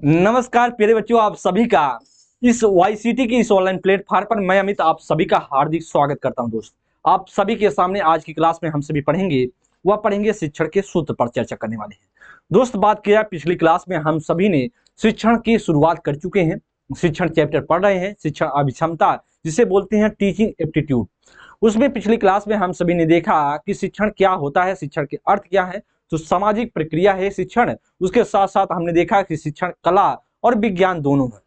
नमस्कार प्यारे बच्चों, आप सभी का इस वाईसीटी की इस ऑनलाइन प्लेटफॉर्म पर मैं अमित आप सभी का हार्दिक स्वागत करता हूं। दोस्त, आप सभी के सामने आज की क्लास में हम सभी पढ़ेंगे शिक्षण के सूत्र पर चर्चा करने वाले हैं। दोस्त, बात किया पिछली क्लास में हम सभी ने शिक्षण की शुरुआत कर चुके हैं, शिक्षण चैप्टर पढ़ रहे हैं, शिक्षण अभिक्षमता जिसे बोलते हैं टीचिंग एप्टीट्यूड। उसमें पिछली क्लास में हम सभी ने देखा कि शिक्षण क्या होता है, शिक्षण के अर्थ क्या है। तो सामाजिक प्रक्रिया है शिक्षण। उसके साथ साथ हमने देखा कि शिक्षण कला और विज्ञान दोनों है।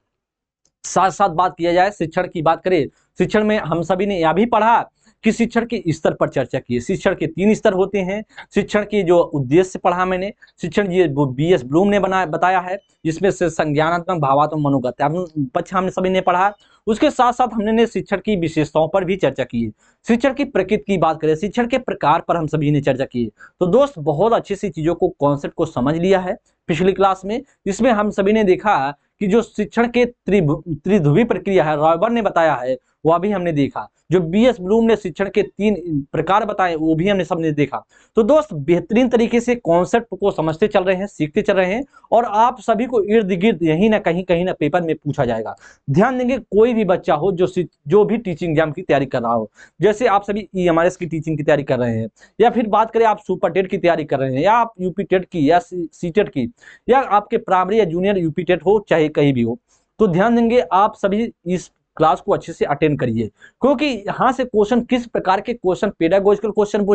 साथ साथ बात किया जाए शिक्षण की बात करें, शिक्षण में हम सभी ने यह भी पढ़ा कि शिक्षण के स्तर पर चर्चा की। शिक्षण के 3 स्तर होते हैं। शिक्षण की जो उद्देश्य पढ़ा मैंने, शिक्षण ये बीएस ब्लूम ने बताया है, जिसमें से संज्ञानात्मक, भावात्मक, मनोगत्यात्मक पक्ष हमने सभी ने पढ़ा। उसके साथ साथ हमने शिक्षण की विशेषताओं पर भी चर्चा की। शिक्षण की प्रकृति की बात करें, शिक्षण के प्रकार पर हम सभी ने चर्चा की। तो दोस्त, बहुत अच्छी सी चीजों को, कॉन्सेप्ट को समझ लिया है पिछली क्लास में। इसमें हम सभी ने देखा कि जो शिक्षण के त्रिध्रुवी प्रक्रिया है, रॉयबर ने बताया है, वह भी हमने देखा। जो बीएस ब्लूम ने शिक्षण के 3 प्रकार बताए, वो भी हमने सबने देखा। तो दोस्त, बेहतरीन तरीके से कॉन्सेप्ट को समझते चल रहे हैं, सीखते चल रहे हैं, और आप सभी को इर्द गिर्द यही ना कहीं ना पेपर में पूछा जाएगा। ध्यान देंगे, कोई भी बच्चा हो जो भी टीचिंग एग्जाम की तैयारी कर रहा हो, जैसे आप सभी ईएमआरएस की टीचिंग की तैयारी कर रहे हैं, या फिर बात करें आप सुपर टेट की तैयारी कर रहे हैं, या आप यूपी टेट की या सीटेट की, या आपके प्राइमरी या जूनियर यूपी टेट हो, चाहे कहीं भी हो, तो ध्यान देंगे आप सभी इस क्लास को अच्छे से अटेंड करिए, क्योंकि यहाँ से क्वेश्चन, किस प्रकार के क्वेश्चन, पेडागोजिकल क्वेश्चन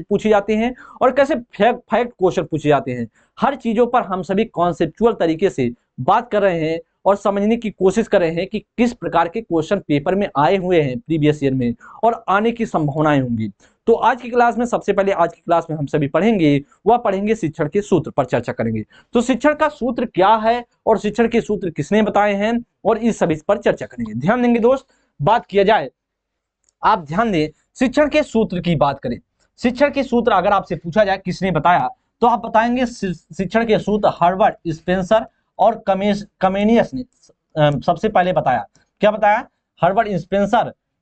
पूछे जाते हैं और कैसे फैक्ट क्वेश्चन पूछे जाते हैं, हर चीजों पर हम सभी कॉन्सेप्चुअल तरीके से बात कर रहे हैं और समझने की कोशिश कर रहे हैं कि किस प्रकार के क्वेश्चन पेपर में आए हुए हैं प्रीवियस ईयर में और आने की संभावनाएं होंगी। तो आज की क्लास में सबसे पहले हम सभी पढ़ेंगे शिक्षण के सूत्र पर चर्चा करेंगे। तो शिक्षण का सूत्र क्या है और शिक्षण के सूत्र किसने बताए हैं, और इस सभी पर चर्चा करेंगे। ध्यान देंगे दोस्त, बात किया जाए, आप ध्यान दें, शिक्षण के सूत्र की बात करें, शिक्षण के सूत्र अगर आपसे पूछा जाए किसने बताया, तो आप बताएंगे शिक्षण के सूत्र हर्बर्ट स्पेंसर और कमेनियस ने सबसे पहले बताया। क्या बताया? हर्बर्ट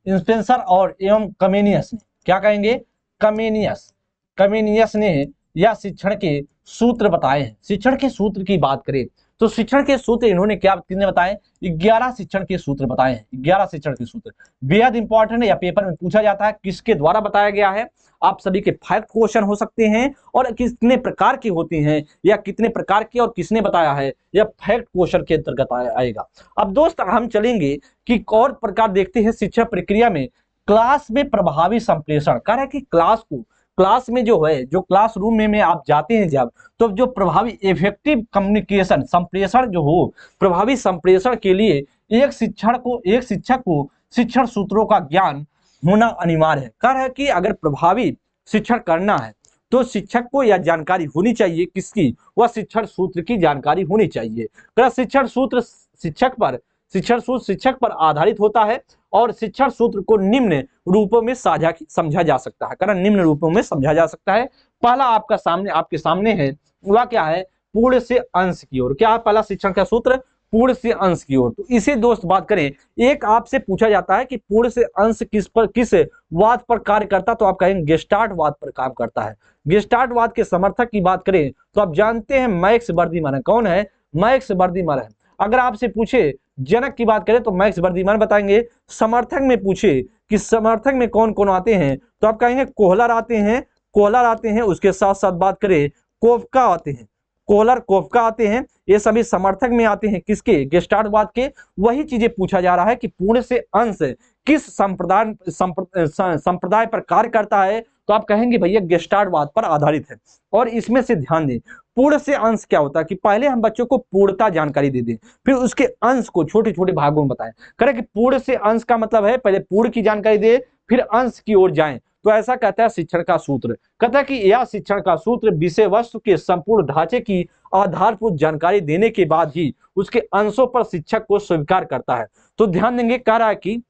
स्पेंसर और एवं कमेनियस ने, क्या कहेंगे? कमेनियस ने या शिक्षण के सूत्र बताए हैं। शिक्षण के सूत्र की बात करें तो शिक्षण के सूत्र इन्होंने क्या कितने बताए? 11 शिक्षण के सूत्र बताए हैं। 11 शिक्षण के सूत्र बेहद इंपॉर्टेंट है, या पेपर में पूछा जाता है किसके द्वारा बताया गया है। आप सभी के फैक्ट क्वेश्चन हो सकते हैं और कितने प्रकार के होते हैं, या कितने प्रकार के और किसने बताया है, यह फैक्ट क्वेश्चन के अंतर्गत आएगा। अब दोस्त, हम चलेंगे कि और प्रकार देखते हैं शिक्षा प्रक्रिया में क्लास में प्रभावी संप्रेषण। कह रहा है कि क्लास में जो है, जो क्लासरूम में आप जाते हैं जब, तो जो प्रभावी इफेक्टिव कम्युनिकेशन, संप्रेषण जो हो, प्रभावी संप्रेषण के लिए एक शिक्षक को शिक्षण सूत्रों का ज्ञान होना अनिवार्य है। कह रहा है कि अगर प्रभावी शिक्षण करना है तो शिक्षक को यह जानकारी होनी चाहिए, किसकी? वह शिक्षण सूत्र की जानकारी होनी चाहिए। शिक्षण सूत्र शिक्षक पर आधारित होता है और शिक्षण सूत्र को निम्न रूपों में समझा जा सकता है। कारण निम्न रूपों में समझा जा सकता है। पहला आपके सामने है, वह क्या है? पूर्ण से अंश की ओर। क्या है पहला शिक्षण का सूत्र? पूर्ण से अंश की ओर। तो इसे दोस्त बात करें, एक आपसे पूछा जाता है कि पूर्ण से अंश किस वाद पर कार्य करता, तो आप कहेंगे गेस्टार्ट वाद पर काम करता है। गेस्टार्ट वाद के समर्थक की बात करें तो आप जानते हैं मैक्स बर्दिमन। कौन है? मैक्स बर्दिमन है। अगर आपसे पूछे जनक की बात करें तो मैक्स बर्दिमन बताएंगे। समर्थक में पूछे कि समर्थक में कौन कौन आते हैं, तो आप कहेंगे कोहलर आते हैं। उसके साथ साथ बात करें कोफका आते हैं, कोफका आते हैं। ये सभी समर्थक में आते हैं किसके? गेस्टार्टवाद के। वही चीजें पूछा जा रहा है कि पूर्ण से अंश किस संप्रदाय पर कार्य करता है, तो आप कहेंगे भैया गेस्टार्टवाद पर आधारित है। और इसमें से ध्यान दें, पूर्ण से अंश क्या होता है कि पहले हम बच्चों को पूर्णता जानकारी दे दें, फिर उसके अंश को छोटे छोटे भागों में बताएं। करें कि पूर्ण से अंश का मतलब है पहले पूर्ण की जानकारी दे, फिर अंश की ओर जाएं। तो ऐसा कहता है शिक्षण का सूत्र। कहता है कि यह शिक्षण का सूत्र विषय वस्तु के संपूर्ण ढांचे की आधारभूत जानकारी देने के बाद ही उसके अंशों पर शिक्षक को स्वीकार करता है। तो ध्यान देंगे, कह रहा है कि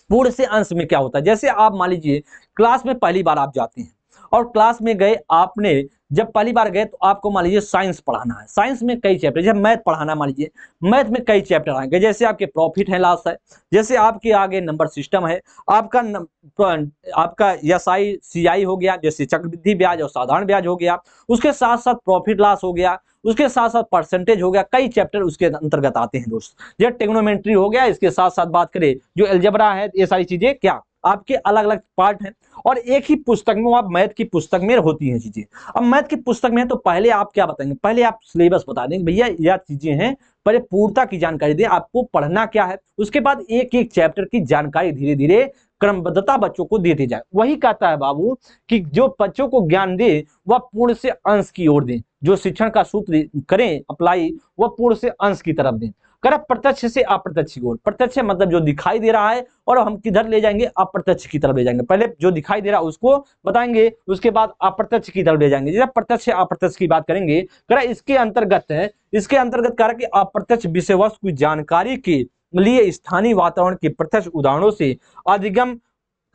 पूर्ण से अंश में क्या होता है। जैसे आप मान लीजिए क्लास में पहली बार आप जाते हैं और क्लास में गए, आपने जब पहली बार गए तो आपको मान लीजिए साइंस पढ़ाना है, साइंस में कई चैप्टर, जब मैथ पढ़ाना, मान लीजिए मैथ में कई चैप्टर आएंगे, जैसे आपके प्रॉफिट है, लॉस है, जैसे आपके आगे नंबर सिस्टम है, आपका एसआई सीआई हो गया, जैसे चक्रवृद्धि ब्याज और साधारण ब्याज हो गया, उसके साथ साथ प्रॉफिट लॉस हो गया, उसके साथ साथ परसेंटेज हो गया, कई चैप्टर उसके अंतर्गत आते हैं दोस्त। ये टेक्नोमेट्री हो गया, इसके साथ साथ बात करें जो अलजेब्रा है, ये सारी चीजें क्या आपके अलग अलग पार्ट हैं और एक ही पुस्तक में, आप मैथ की पुस्तक में होती हैं चीजें। अब मैथ की पुस्तक में है तो पहले आप क्या बताएंगे, पहले आप सिलेबस बता देंगे भैया यह चीजें हैं, पहले पूर्णता की जानकारी दें आपको पढ़ना क्या है, उसके बाद एक एक चैप्टर की जानकारी धीरे धीरे क्रमबद्धता बच्चों को देते जाए। वही कहता है बाबू कि जो बच्चों को ज्ञान दे वह पूर्ण से अंश की ओर दें, जो शिक्षण का सूत्र करें अप्लाई वह पूर्ण से अंश की तरफ दें। कर प्रत्यक्ष से अप्रत्यक्ष की ओर, प्रत्यक्ष मतलब जो दिखाई दे रहा है और हम किधर ले जाएंगे, अप्रत्यक्ष की तरफ ले जाएंगे। पहले जो दिखाई दे रहा है उसको बताएंगे, उसके बाद अप्रत्यक्ष की तरफ ले जाएंगे। जब प्रत्यक्ष अप्रत्यक्ष की बात करेंगे, कर इसके अंतर्गत है, इसके अंतर्गत कर कि अप्रत्यक्ष विषय वस्तु की जानकारी के लिए स्थानीय वातावरण के प्रत्यक्ष उदाहरणों से अधिगम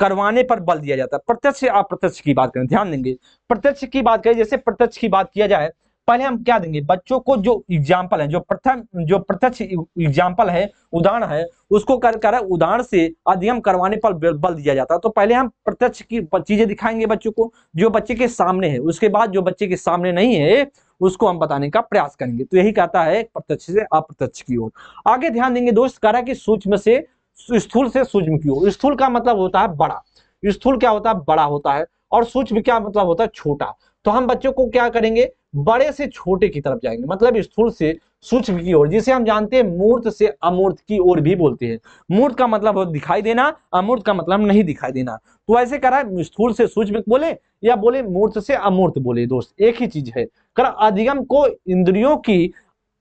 करवाने पर बल दिया जाता है। प्रत्यक्ष अप्रत्यक्ष की बात करें, ध्यान देंगे प्रत्यक्ष की बात करें, जैसे प्रत्यक्ष की बात किया जाए, पहले हम क्या देंगे बच्चों को, जो एग्जाम्पल है, जो प्रत्यक्ष एग्जाम्पल है, उदाहरण है, उसको कर उदाहरण से अधिगम करवाने पर बल दिया जाता है। तो पहले हम प्रत्यक्ष की चीजें दिखाएंगे बच्चों को जो बच्चे के सामने है, उसके बाद जो बच्चे के सामने नहीं है उसको हम बताने का प्रयास करेंगे। तो यही कहता है प्रत्यक्ष से अप्रत्यक्ष की ओर। आगे ध्यान देंगे दोस्त, कह रहा है कि सूक्ष्म से स्थूल से सूक्ष्म की ओर। स्थूल का मतलब होता है बड़ा, स्थूल क्या होता है, बड़ा होता है, और सूक्ष्म क्या मतलब होता है, छोटा। तो हम बच्चों को क्या करेंगे, बड़े से छोटे की तरफ जाएंगे, मतलब स्थूल से सूक्ष्म की ओर, जिसे हम जानते हैं मूर्त से अमूर्त की ओर भी बोलते हैं। मूर्त का मतलब हो दिखाई देना, अमूर्त का मतलब नहीं दिखाई देना। तो ऐसे करा स्थूल से सूक्ष्म बोले या बोले मूर्त से अमूर्त बोले दोस्त, एक ही चीज है। करा अधिगम को इंद्रियों की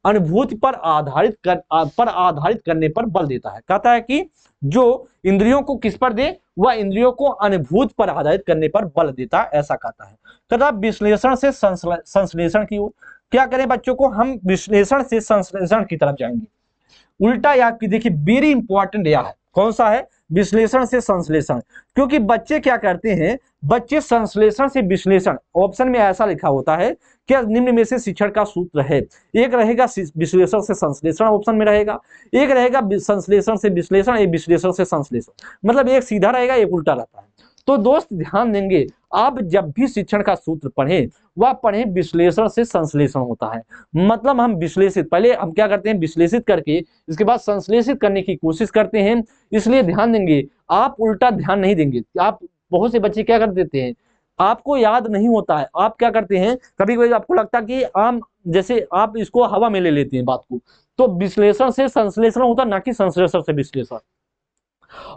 अनुभूति पर आधारित करने पर बल देता है। कहता है कि जो इंद्रियों को किस पर दे, वह इंद्रियों को अनुभूति पर आधारित करने पर बल देता है, ऐसा कहता है। कहता विश्लेषण से संश्लेषण की ओर। क्या करें बच्चों को, हम विश्लेषण से संश्लेषण की तरफ जाएंगे। उल्टा या कि देखिए वेरी इंपॉर्टेंट यह है, कौन सा है, विश्लेषण से संश्लेषण। क्योंकि बच्चे क्या करते हैं, बच्चे संश्लेषण से विश्लेषण, ऑप्शन में ऐसा लिखा होता है कि निम्न में से शिक्षण का सूत्र है, एक रहेगा विश्लेषण से संश्लेषण ऑप्शन में रहेगा, एक रहेगा संश्लेषण से विश्लेषण, एक विश्लेषण से संश्लेषण, मतलब एक सीधा रहेगा एक उल्टा रहता है। तो दोस्त ध्यान देंगे, आप जब भी शिक्षण का सूत्र पढ़ें वह पढ़ें विश्लेषण से संश्लेषण होता है। मतलब हम विश्लेषित, पहले हम क्या करते हैं, विश्लेषित करके इसके बाद संश्लेषित करने की कोशिश करते हैं। इसलिए ध्यान देंगे, आप उल्टा ध्यान नहीं देंगे। आप बहुत से बच्चे क्या कर देते हैं, आपको याद नहीं होता है, आप क्या करते हैं, कभी कभी आपको लगता है कि आम जैसे आप इसको हवा में ले लेते हैं बात को। तो विश्लेषण से संश्लेषण होता है, ना कि संश्लेषण से विश्लेषण।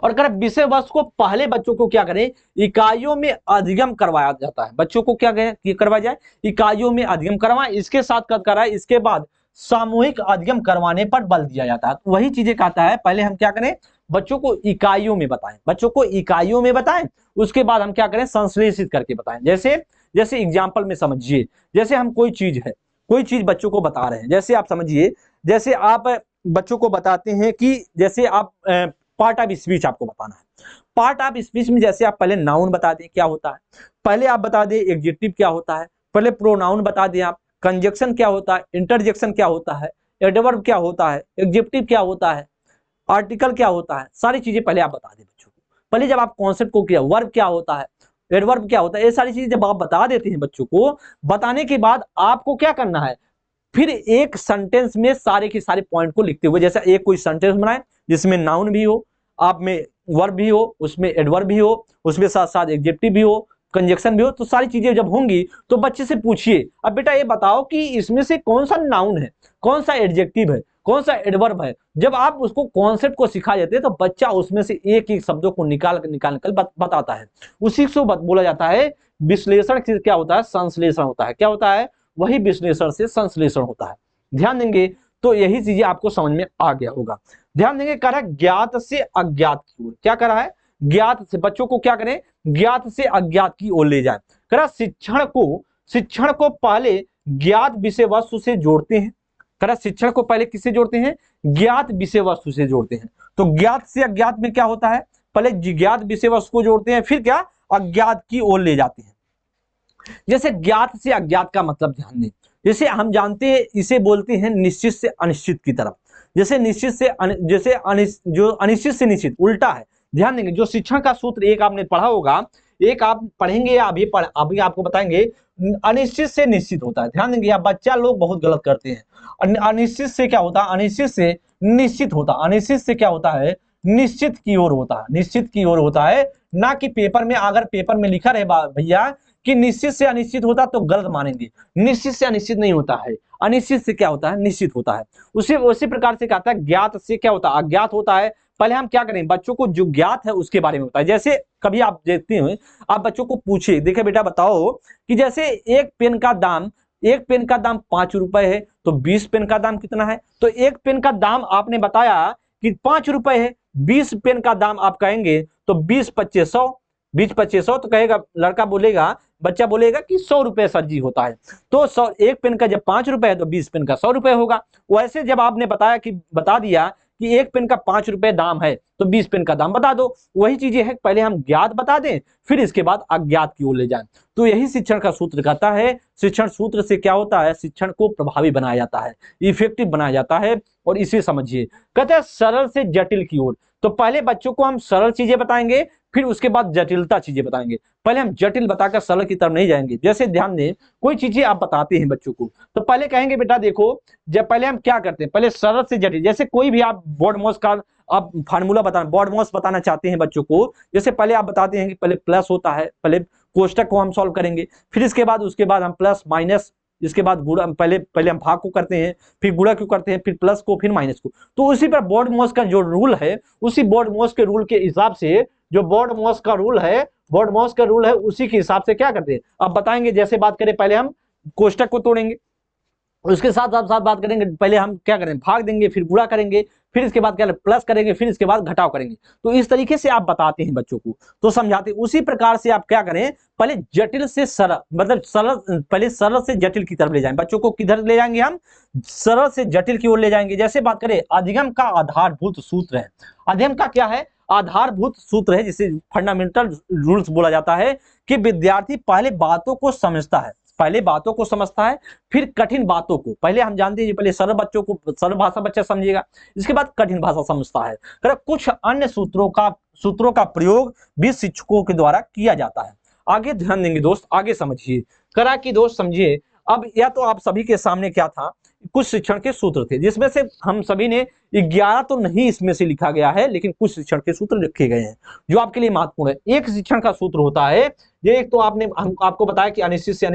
और कर विषय वस्तु को पहले बच्चों को क्या करें, इकाइयों में अधिगम करवाया जाता है। बच्चों को क्या करवाया जाए, इकाइयों में अधिगम करवाएं। इसके साथ क्या कराए, इसके बाद सामूहिक अधिगम करवाने पर बल दिया जाता है। वही चीजें कहता है, पहले हम क्या करें, बच्चों को इकाइयों में बताएं, बच्चों को इकाइयों में बताएं, उसके बाद हम क्या करें, संश्लेषित करके बताएं। जैसे एग्जाम्पल में समझिए, जैसे हम कोई चीज बच्चों को बता रहे हैं, जैसे आप समझिए, जैसे आप बच्चों को बताते हैं कि जैसे आप पार्ट ऑफ स्पीच आपको बताना है। पार्ट ऑफ स्पीच में जैसे आप पहले नाउन बता दें क्या होता है, पहले आप बता दें एडजेक्टिव क्या होता है, पहले प्रोनाउन बता दें आप, कंजक्शन क्या होता है, इंटरजेक्शन क्या होता है, एडवर्ब क्या होता है, एडजेक्टिव क्या होता है, आर्टिकल क्या होता है, सारी चीजें पहले आप बता दें बच्चों को। पहले जब आप कॉन्सेप्ट को किया, वर्ब क्या होता है, एडवर्ब क्या होता है, ये सारी चीजें जब आप बता देते हैं बच्चों को, बताने के बाद आपको क्या करना है, फिर एक सेंटेंस में सारे के सारे पॉइंट को लिखते हुए, जैसे एक कोई सेंटेंस बनाए जिसमें नाउन भी हो, आप में वर्ब भी हो, उसमें एडवर्ब भी हो, उसमें साथ साथ एडजेक्टिव भी हो, कंजक्शन भी हो, तो सारी चीजें जब होंगी तो बच्चे से पूछिए, अब बेटा ये बताओ कि इसमें से कौन सा नाउन है, कौन सा एडजेक्टिव है, कौन सा एडवर्ब है। जब आप उसको कॉन्सेप्ट को सिखा देते हैं तो बच्चा उसमें से एक एक शब्दों को निकाल कर बताता है। उसी को बोला जाता है विश्लेषण। क्या होता है, संश्लेषण होता है। क्या होता है, वही विश्लेषण से संश्लेषण होता है। ध्यान देंगे तो यही चीजें आपको समझ में आ गया होगा। ध्यान देंगे, कह रहा है ज्ञात से अज्ञात की ओर। क्या कर रहा है, ज्ञात से, बच्चों को क्या करें, ज्ञात से अज्ञात की ओर ले जाए। कह रहा शिक्षण को पहले ज्ञात विषय वस्तु से जोड़ते हैं। कह रहा शिक्षण को पहले किससे जोड़ते हैं, ज्ञात विषय वस्तु से जोड़ते हैं। तो ज्ञात से अज्ञात में क्या होता है, पहले ज्ञात विषय वस्तु को जोड़ते हैं, फिर क्या, अज्ञात की ओर ले जाते हैं। जैसे ज्ञात से अज्ञात का मतलब ध्यान दें। जैसे हम जानते हैं, इसे बोलते हैं निश्चित से अनिश्चित की तरफ। जैसे निश्चित से जो अनिश्चित से निश्चित उल्टा है। ध्यान देंगे, जो शिक्षण का सूत्र एक आपने पढ़ा होगा, एक आप पढ़ेंगे या अभी आपको बताएंगे, अनिश्चित से निश्चित होता है। ध्यान देंगे, या बच्चा लोग बहुत गलत करते हैं। अनिश्चित से क्या होता है? अनिश्चित से निश्चित होता है। अनिश्चित से क्या होता है? निश्चित की ओर होता है। निश्चित की ओर होता है, ना कि पेपर में। अगर पेपर में लिखा रहे भैया कि निश्चित से अनिश्चित होता तो गलत मानेंगे। निश्चित से अनिश्चित नहीं होता है, अनिश्चित से क्या होता है? निश्चित होता है। उसी प्रकार से कहता है ज्ञात से क्या होता है? अज्ञात होता है। पहले हम क्या करें, बच्चों को जो ज्ञात है उसके बारे में बताएं। जैसे कभी आप देखते हैं, आप बच्चों को पूछे, देखे बेटा बताओ कि जैसे एक पेन का दाम 5 रुपए है, तो 20 पेन का दाम कितना है? तो एक पेन का दाम आपने बताया कि 5 रुपए है, 20 पेन का दाम आप कहेंगे तो 20-2500 तो कहेगा लड़का, बोलेगा बच्चा बोलेगा कि 100 रुपए सर जी होता है। तो 100, एक पेन का जब 5 रुपए है तो 20 पेन का 100 रुपए होगा। वैसे जब आपने बता दिया कि एक पेन का 5 रुपए दाम है तो 20 पेन का दाम बता दो। वही चीजें है, पहले हम ज्ञात बता दें, फिर इसके बाद अज्ञात की ओर ले जाएं। तो यही शिक्षण का सूत्र कहता है। शिक्षण सूत्र से क्या होता है? शिक्षण को प्रभावी बनाया जाता है, इफेक्टिव बनाया जाता है। और इसे समझिए, कहते हैं सरल से जटिल की ओर। तो पहले बच्चों को हम सरल चीजें बताएंगे, फिर उसके बाद जटिलता चीजें बताएंगे। पहले हम जटिल बताकर सरल की तरफ नहीं जाएंगे। जैसे ध्यान दें, कोई चीजें आप बताते हैं बच्चों को, तो पहले कहेंगे बेटा देखो, जब पहले हम क्या करते हैं, पहले सरल से जटिल। जैसे कोई भी आप बोर्ड मॉस का आप फार्मूला बताना चाहते हैं बच्चों को, जैसे पहले आप बताते हैं कि पहले प्लस होता है, पहले कोष्टक को हम सॉल्व करेंगे, फिर उसके बाद हम प्लस माइनस, इसके बाद गुणा, पहले हम भाग को करते हैं, फिर गुणा क्यों करते हैं, फिर प्लस को, फिर माइनस को। तो उसी पर बोर्ड मॉस का जो रूल है, उसी बोर्ड मॉस के रूल के हिसाब से, जो बोर्ड मॉस का रूल है उसी के हिसाब से क्या करते हैं अब बताएंगे। जैसे बात करें, पहले हम कोष्टक को तोड़ेंगे, उसके साथ बात करेंगे, पहले हम क्या करें, भाग देंगे, फिर गुणा करेंगे, फिर इसके बाद क्या प्लस करेंगे, फिर इसके बाद घटाव करेंगे। तो इस तरीके से आप बताते हैं बच्चों को, तो समझाते। उसी प्रकार से आप क्या करें, पहले जटिल से सरल, मतलब पहले सरल से जटिल की तरफ ले जाएं बच्चों को। किधर ले जाएंगे हम? सरल से जटिल की ओर ले जाएंगे। जैसे बात करें, अधिगम का आधारभूत सूत्र है। अधिगम का क्या है? आधारभूत सूत्र है, जिसे फंडामेंटल रूल्स बोला जाता है, कि विद्यार्थी पहले बातों को समझता है, फिर कठिन बातों को, पहले हम जानते हैं, पहले सरल भाषा बच्चा समझेगा, इसके बाद कठिन भाषा समझता है। कुछ अन्य सूत्रों का प्रयोग भी शिक्षकों के द्वारा किया जाता है। आगे ध्यान देंगे दोस्त, आगे समझिए, करा कि दोस्त समझिए। अब या तो आप सभी के सामने क्या था, कुछ शिक्षण के सूत्र थे, जिसमें से हम सभी ने 11 तो नहीं इसमें से लिखा गया है, लेकिन कुछ शिक्षण के सूत्र लिखे गए हैं जो आपके लिए महत्वपूर्ण है। एक शिक्षण का सूत्र होता है, ये एक तो आपको बताया कि अनिश्चित से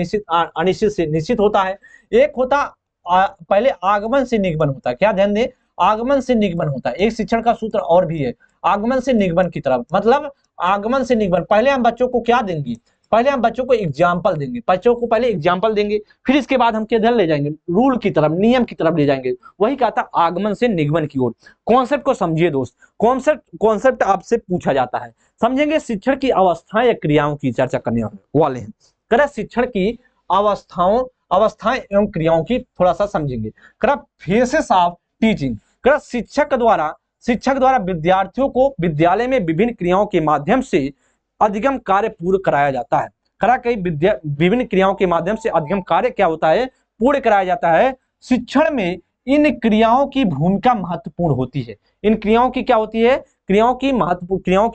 निश्चित होता है। एक होता पहले आगमन से निगमन होता है। क्या ध्यान दें, आगमन से निगमन होता है। एक शिक्षण का सूत्र और भी है, आगमन से निगमन की तरफ, मतलब आगमन से निगमन। पहले हम बच्चों को क्या देंगे, पहले हम बच्चों को एग्जाम्पल देंगे, पहले एग्जाम्पल देंगे, फिर इसके बाद हम किधर ले जाएंगे, रूल की तरफ, नियम की तरफ ले जाएंगे। वही कहता है आगमन से निगमन की ओर। कॉन्सेप्ट को समझिए दोस्त, कॉन्सेप्ट आपसे पूछा जाता है, समझेंगे। शिक्षण की अवस्थाएं या क्रियाओं की चर्चा करने वाले हैं। करें शिक्षण की अवस्थाएं एवं क्रियाओं की थोड़ा सा समझेंगे। Faces of teaching. शिक्षक द्वारा विद्यार्थियों को विद्यालय में विभिन्न क्रियाओं के माध्यम से अधिगम कार्य पूर्ण कराया जाता है। विभिन्न क्रियाओं के माध्यम से अधिगम कार्य क्या होता है, पूर्ण कराया जाता है। शिक्षण में इन क्रियाओं की भूमिका महत्वपूर्ण होती है। इन क्रियाओं की क्या होती है, क्रियाओं की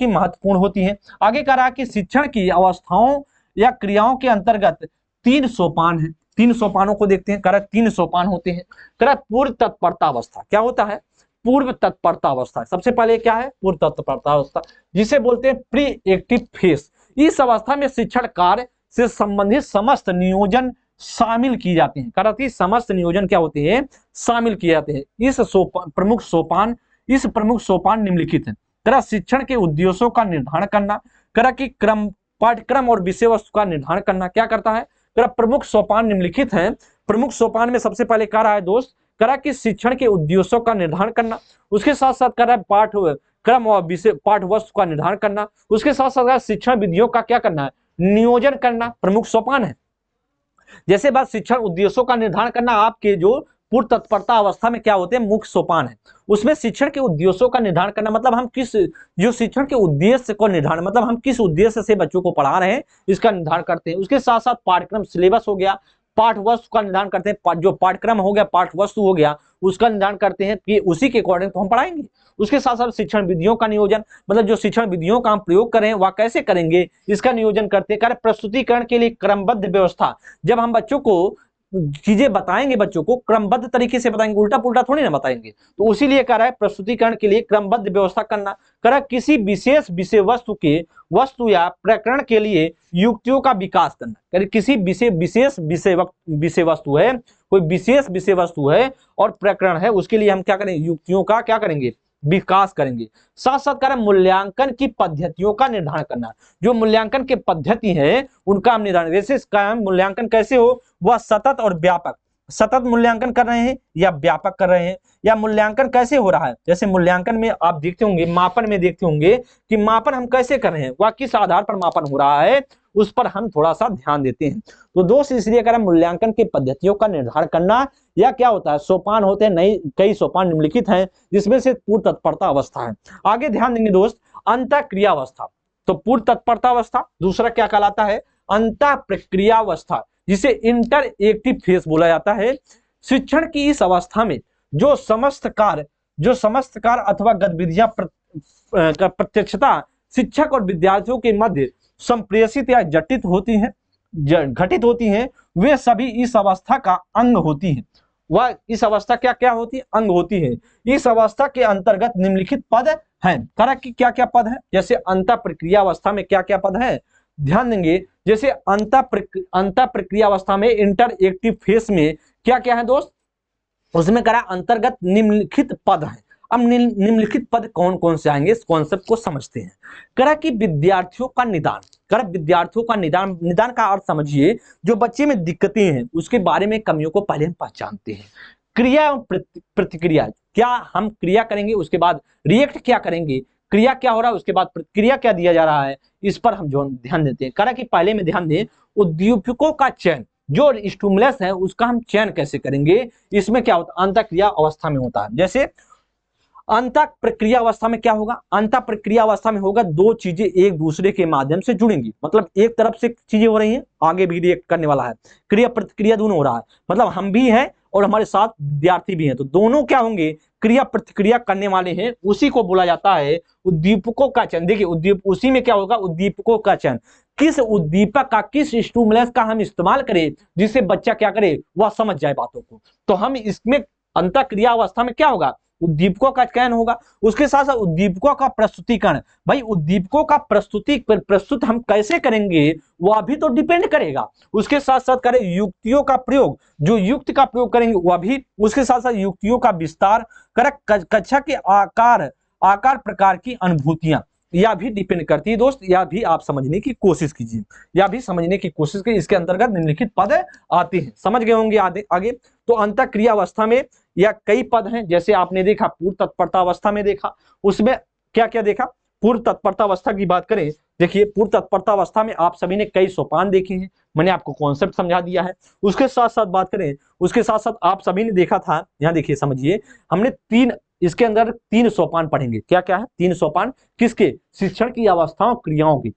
महत्वपूर्ण होती है। आगे कह रहा है कि शिक्षण की अवस्थाओं या क्रियाओं के अंतर्गत 3 सोपान है। 3 सोपानों को देखते हैं। कह रहा 3 सोपान होते हैं। कह रहा पूर्व तत्परता अवस्था। क्या होता है? पूर्व तत्परता अवस्था। सबसे पहले क्या है? पूर्व तत्परता अवस्था, जिसे बोलते हैं प्री एक्टिव फेस। इस अवस्था में शिक्षण कार्य से संबंधित समस्त नियोजन शामिल की जाते हैं। करती समस्त नियोजन क्या होते हैं, शामिल किए जाते हैं। इस प्रमुख सोपान निम्नलिखित है। तरह शिक्षण के उद्देश्यों का निर्धारण करना, करा कि पाठ्यक्रम और विषय वस्तु का निर्धारण करना क्या करता है, करा प्रमुख सोपान निम्नलिखित हैं। प्रमुख सोपान में सबसे पहले कह रहा है दोस्त, करा कि शिक्षण के उद्देश्यों का निर्धारण करना, उसके साथ साथ कह रहा है पाठ्यक्रम और विषय पाठ वस्तु का निर्धारण करना, उसके साथ साथ शिक्षण विधियों का क्या करना है, नियोजन करना, प्रमुख सोपान है। जैसे बात शिक्षण उद्देश्यों का निर्धारण करना, आपके जो पूर्व तत्परता अवस्था में क्या होते हैं, मुख्य सोपान है। उसमें शिक्षण के उद्देश्यों का निर्धारण करना, मतलब हम किस, जो शिक्षण के उद्देश्य को निर्धारण, मतलब हम किस उद्देश्य से बच्चों को पढ़ा रहे हैं इसका निर्धारण करते हैं। उसके साथ साथ पाठ्यक्रम सिलेबस हो गया, पाठ वस्तु का निर्धारण करते हैं, जो पाठ्यक्रम हो गया, पाठ वस्तु हो गया, उसका निर्धारण करते हैं कि उसी के अकॉर्डिंग तो हम पढ़ाएंगे। उसके साथ साथ शिक्षण विधियों का नियोजन, मतलब जो शिक्षण विधियों का हम प्रयोग करें वह कैसे करेंगे इसका नियोजन करते हैं। कार्य प्रस्तुतिकरण के लिए क्रमबद्ध व्यवस्था, जब हम बच्चों को चीजें बताएंगे, बच्चों को क्रमबद्ध तरीके से बताएंगे, उल्टा पुल्टा थोड़ी ना बताएंगे। तो उसी लिए कह रहा है प्रस्तुतिकरण के लिए क्रमबद्ध व्यवस्था करना। कह रहा है किसी विशेष विषय वस्तु या प्रकरण के लिए युक्तियों का विकास करना। किसी विशेष विषय वस्तु है, कोई विशेष विषय वस्तु है और प्रकरण है, उसके लिए हम क्या करेंगे, युक्तियों का क्या करेंगे, विकास करेंगे। साथ साथ करें मूल्यांकन की पद्धतियों का निर्धारण करना, जो मूल्यांकन की पद्धति है उनका हम निर्धारण, जैसे इसका मूल्यांकन कैसे हो, वह सतत और व्यापक, सतत मूल्यांकन कर रहे हैं या व्यापक कर रहे हैं, या मूल्यांकन कैसे हो रहा है। जैसे मूल्यांकन में आप देखते होंगे, मापन में देखते होंगे कि मापन हम कैसे कर रहे हैं, वह किस आधार पर मापन हो रहा है, उस पर हम थोड़ा सा ध्यान देते हैं। तो दोस्त इसलिए करें मूल्यांकन की पद्धतियों का निर्धारण करना, या क्या होता है, सोपान होते हैं, नई कई सोपान निम्नलिखित हैं जिसमें से पूर्व तत्परता अवस्था है। आगे ध्यान देंगे दोस्त, अंतःक्रिया अवस्था। तो पूर्व तत्परता अवस्था, दूसरा क्या कहलाता है, अंतः प्रक्रिया अवस्था, जिसे इंटर एक्टिव फेज बोला जाता है। शिक्षण की इस अवस्था में जो समस्त कार्य अथवा गतिविधियां प्रत्यक्षता शिक्षक और विद्यार्थियों के मध्य संप्रेषित या घटित होती हैं, वे सभी इस अवस्था का अंग होती हैं। वह इस अवस्था क्या होती है, अंग होती है। इस अवस्था के अंतर्गत निम्नलिखित पद हैं। करा कि क्या क्या पद है, जैसे अंतः प्रक्रिया अवस्था में क्या क्या पद है, ध्यान देंगे। जैसे अंतः प्रक्रिया अवस्था में इंटर एक्टिव फेज में क्या क्या है दोस्त, उसमें करा अंतर्गत निम्नलिखित पद है। अब निम्नलिखित पद कौन कौन से आएंगे, इस कॉन्सेप्ट को समझते हैं। करा कि विद्यार्थियों का निदान, निदान का अर्थ समझिए, जो बच्चे में दिक्कतें हैं उसके बारे में, कमियों को पहले हम पहचानते हैं। क्रिया एवं प्रतिक्रिया, क्या हम क्रिया करेंगे उसके बाद रिएक्ट क्या करेंगे, क्रिया क्या हो रहा है उसके बाद प्रतिक्रिया क्या दिया जा रहा है, इस पर हम जो ध्यान देते हैं। करा कि पहले में ध्यान दें, उद्दीपकों का चयन, जो स्टिमुलस है उसका हम चयन कैसे करेंगे, इसमें क्या होता है, अंतःक्रिया अवस्था में होता है। जैसे अंतः प्रक्रिया अवस्था में क्या होगा, अंतः प्रक्रिया अवस्था में होगा, दो चीजें एक दूसरे के माध्यम से जुड़ेंगी, मतलब एक तरफ से चीजें हो रही हैं, आगे भी रिएक्ट करने वाला है, क्रिया प्रतिक्रिया दोनों हो रहा है, मतलब हम भी हैं और हमारे साथ विद्यार्थी भी हैं, तो दोनों क्या होंगे, क्रिया प्रतिक्रिया करने वाले हैं। उसी को बोला जाता है उद्दीपकों का चयन। देखिए उसी में क्या होगा, उद्दीपकों का चयन, किस उद्दीपक का, किस स्टिमुलस का हम इस्तेमाल करें जिससे बच्चा क्या करे, वह समझ जाए बातों को। तो हम इसमें अंतःक्रिया अवस्था में क्या होगा, उद्दीपकों का चयन होगा। उसके साथ साथ उद्दीपकों का प्रस्तुतिकरण, भाई उद्दीपकों का प्रस्तुत हम कैसे करेंगे वह भी तो डिपेंड करेगा। उसके साथ साथ करें युक्तियों का प्रयोग, जो युक्ति का प्रयोग करेंगे वह भी, उसके साथ साथ युक्तियों का विस्तार करें, कक्षा के आकार प्रकार की अनुभूतियां, यह भी डिपेंड करती है दोस्त। यह भी आप समझने की कोशिश कीजिए, यह भी समझने की कोशिश कीजिए। इसके अंतर्गत निम्नलिखित पद आते हैं, समझ गए होंगे आगे। तो अंतःक्रिया अवस्था में या कई पद हैं, जैसे आपने देखा पूर्व तत्परता अवस्था में देखा, उसमें क्या क्या देखा, पूर्व तत्परता अवस्था की बात करें, देखिए पूर्व तत्परता अवस्था में आप सभी ने कई सोपान देखे हैं, मैंने आपको कॉन्सेप्ट समझा दिया है। उसके साथ साथ बात करें, उसके साथ साथ आप सभी ने देखा था, यहाँ देखिए समझिए, हमने इसके अंदर 3 सोपान पढ़ेंगे। क्या क्या है, 3 सोपान, किसके, शिक्षण की अवस्थाओं क्रियाओं की।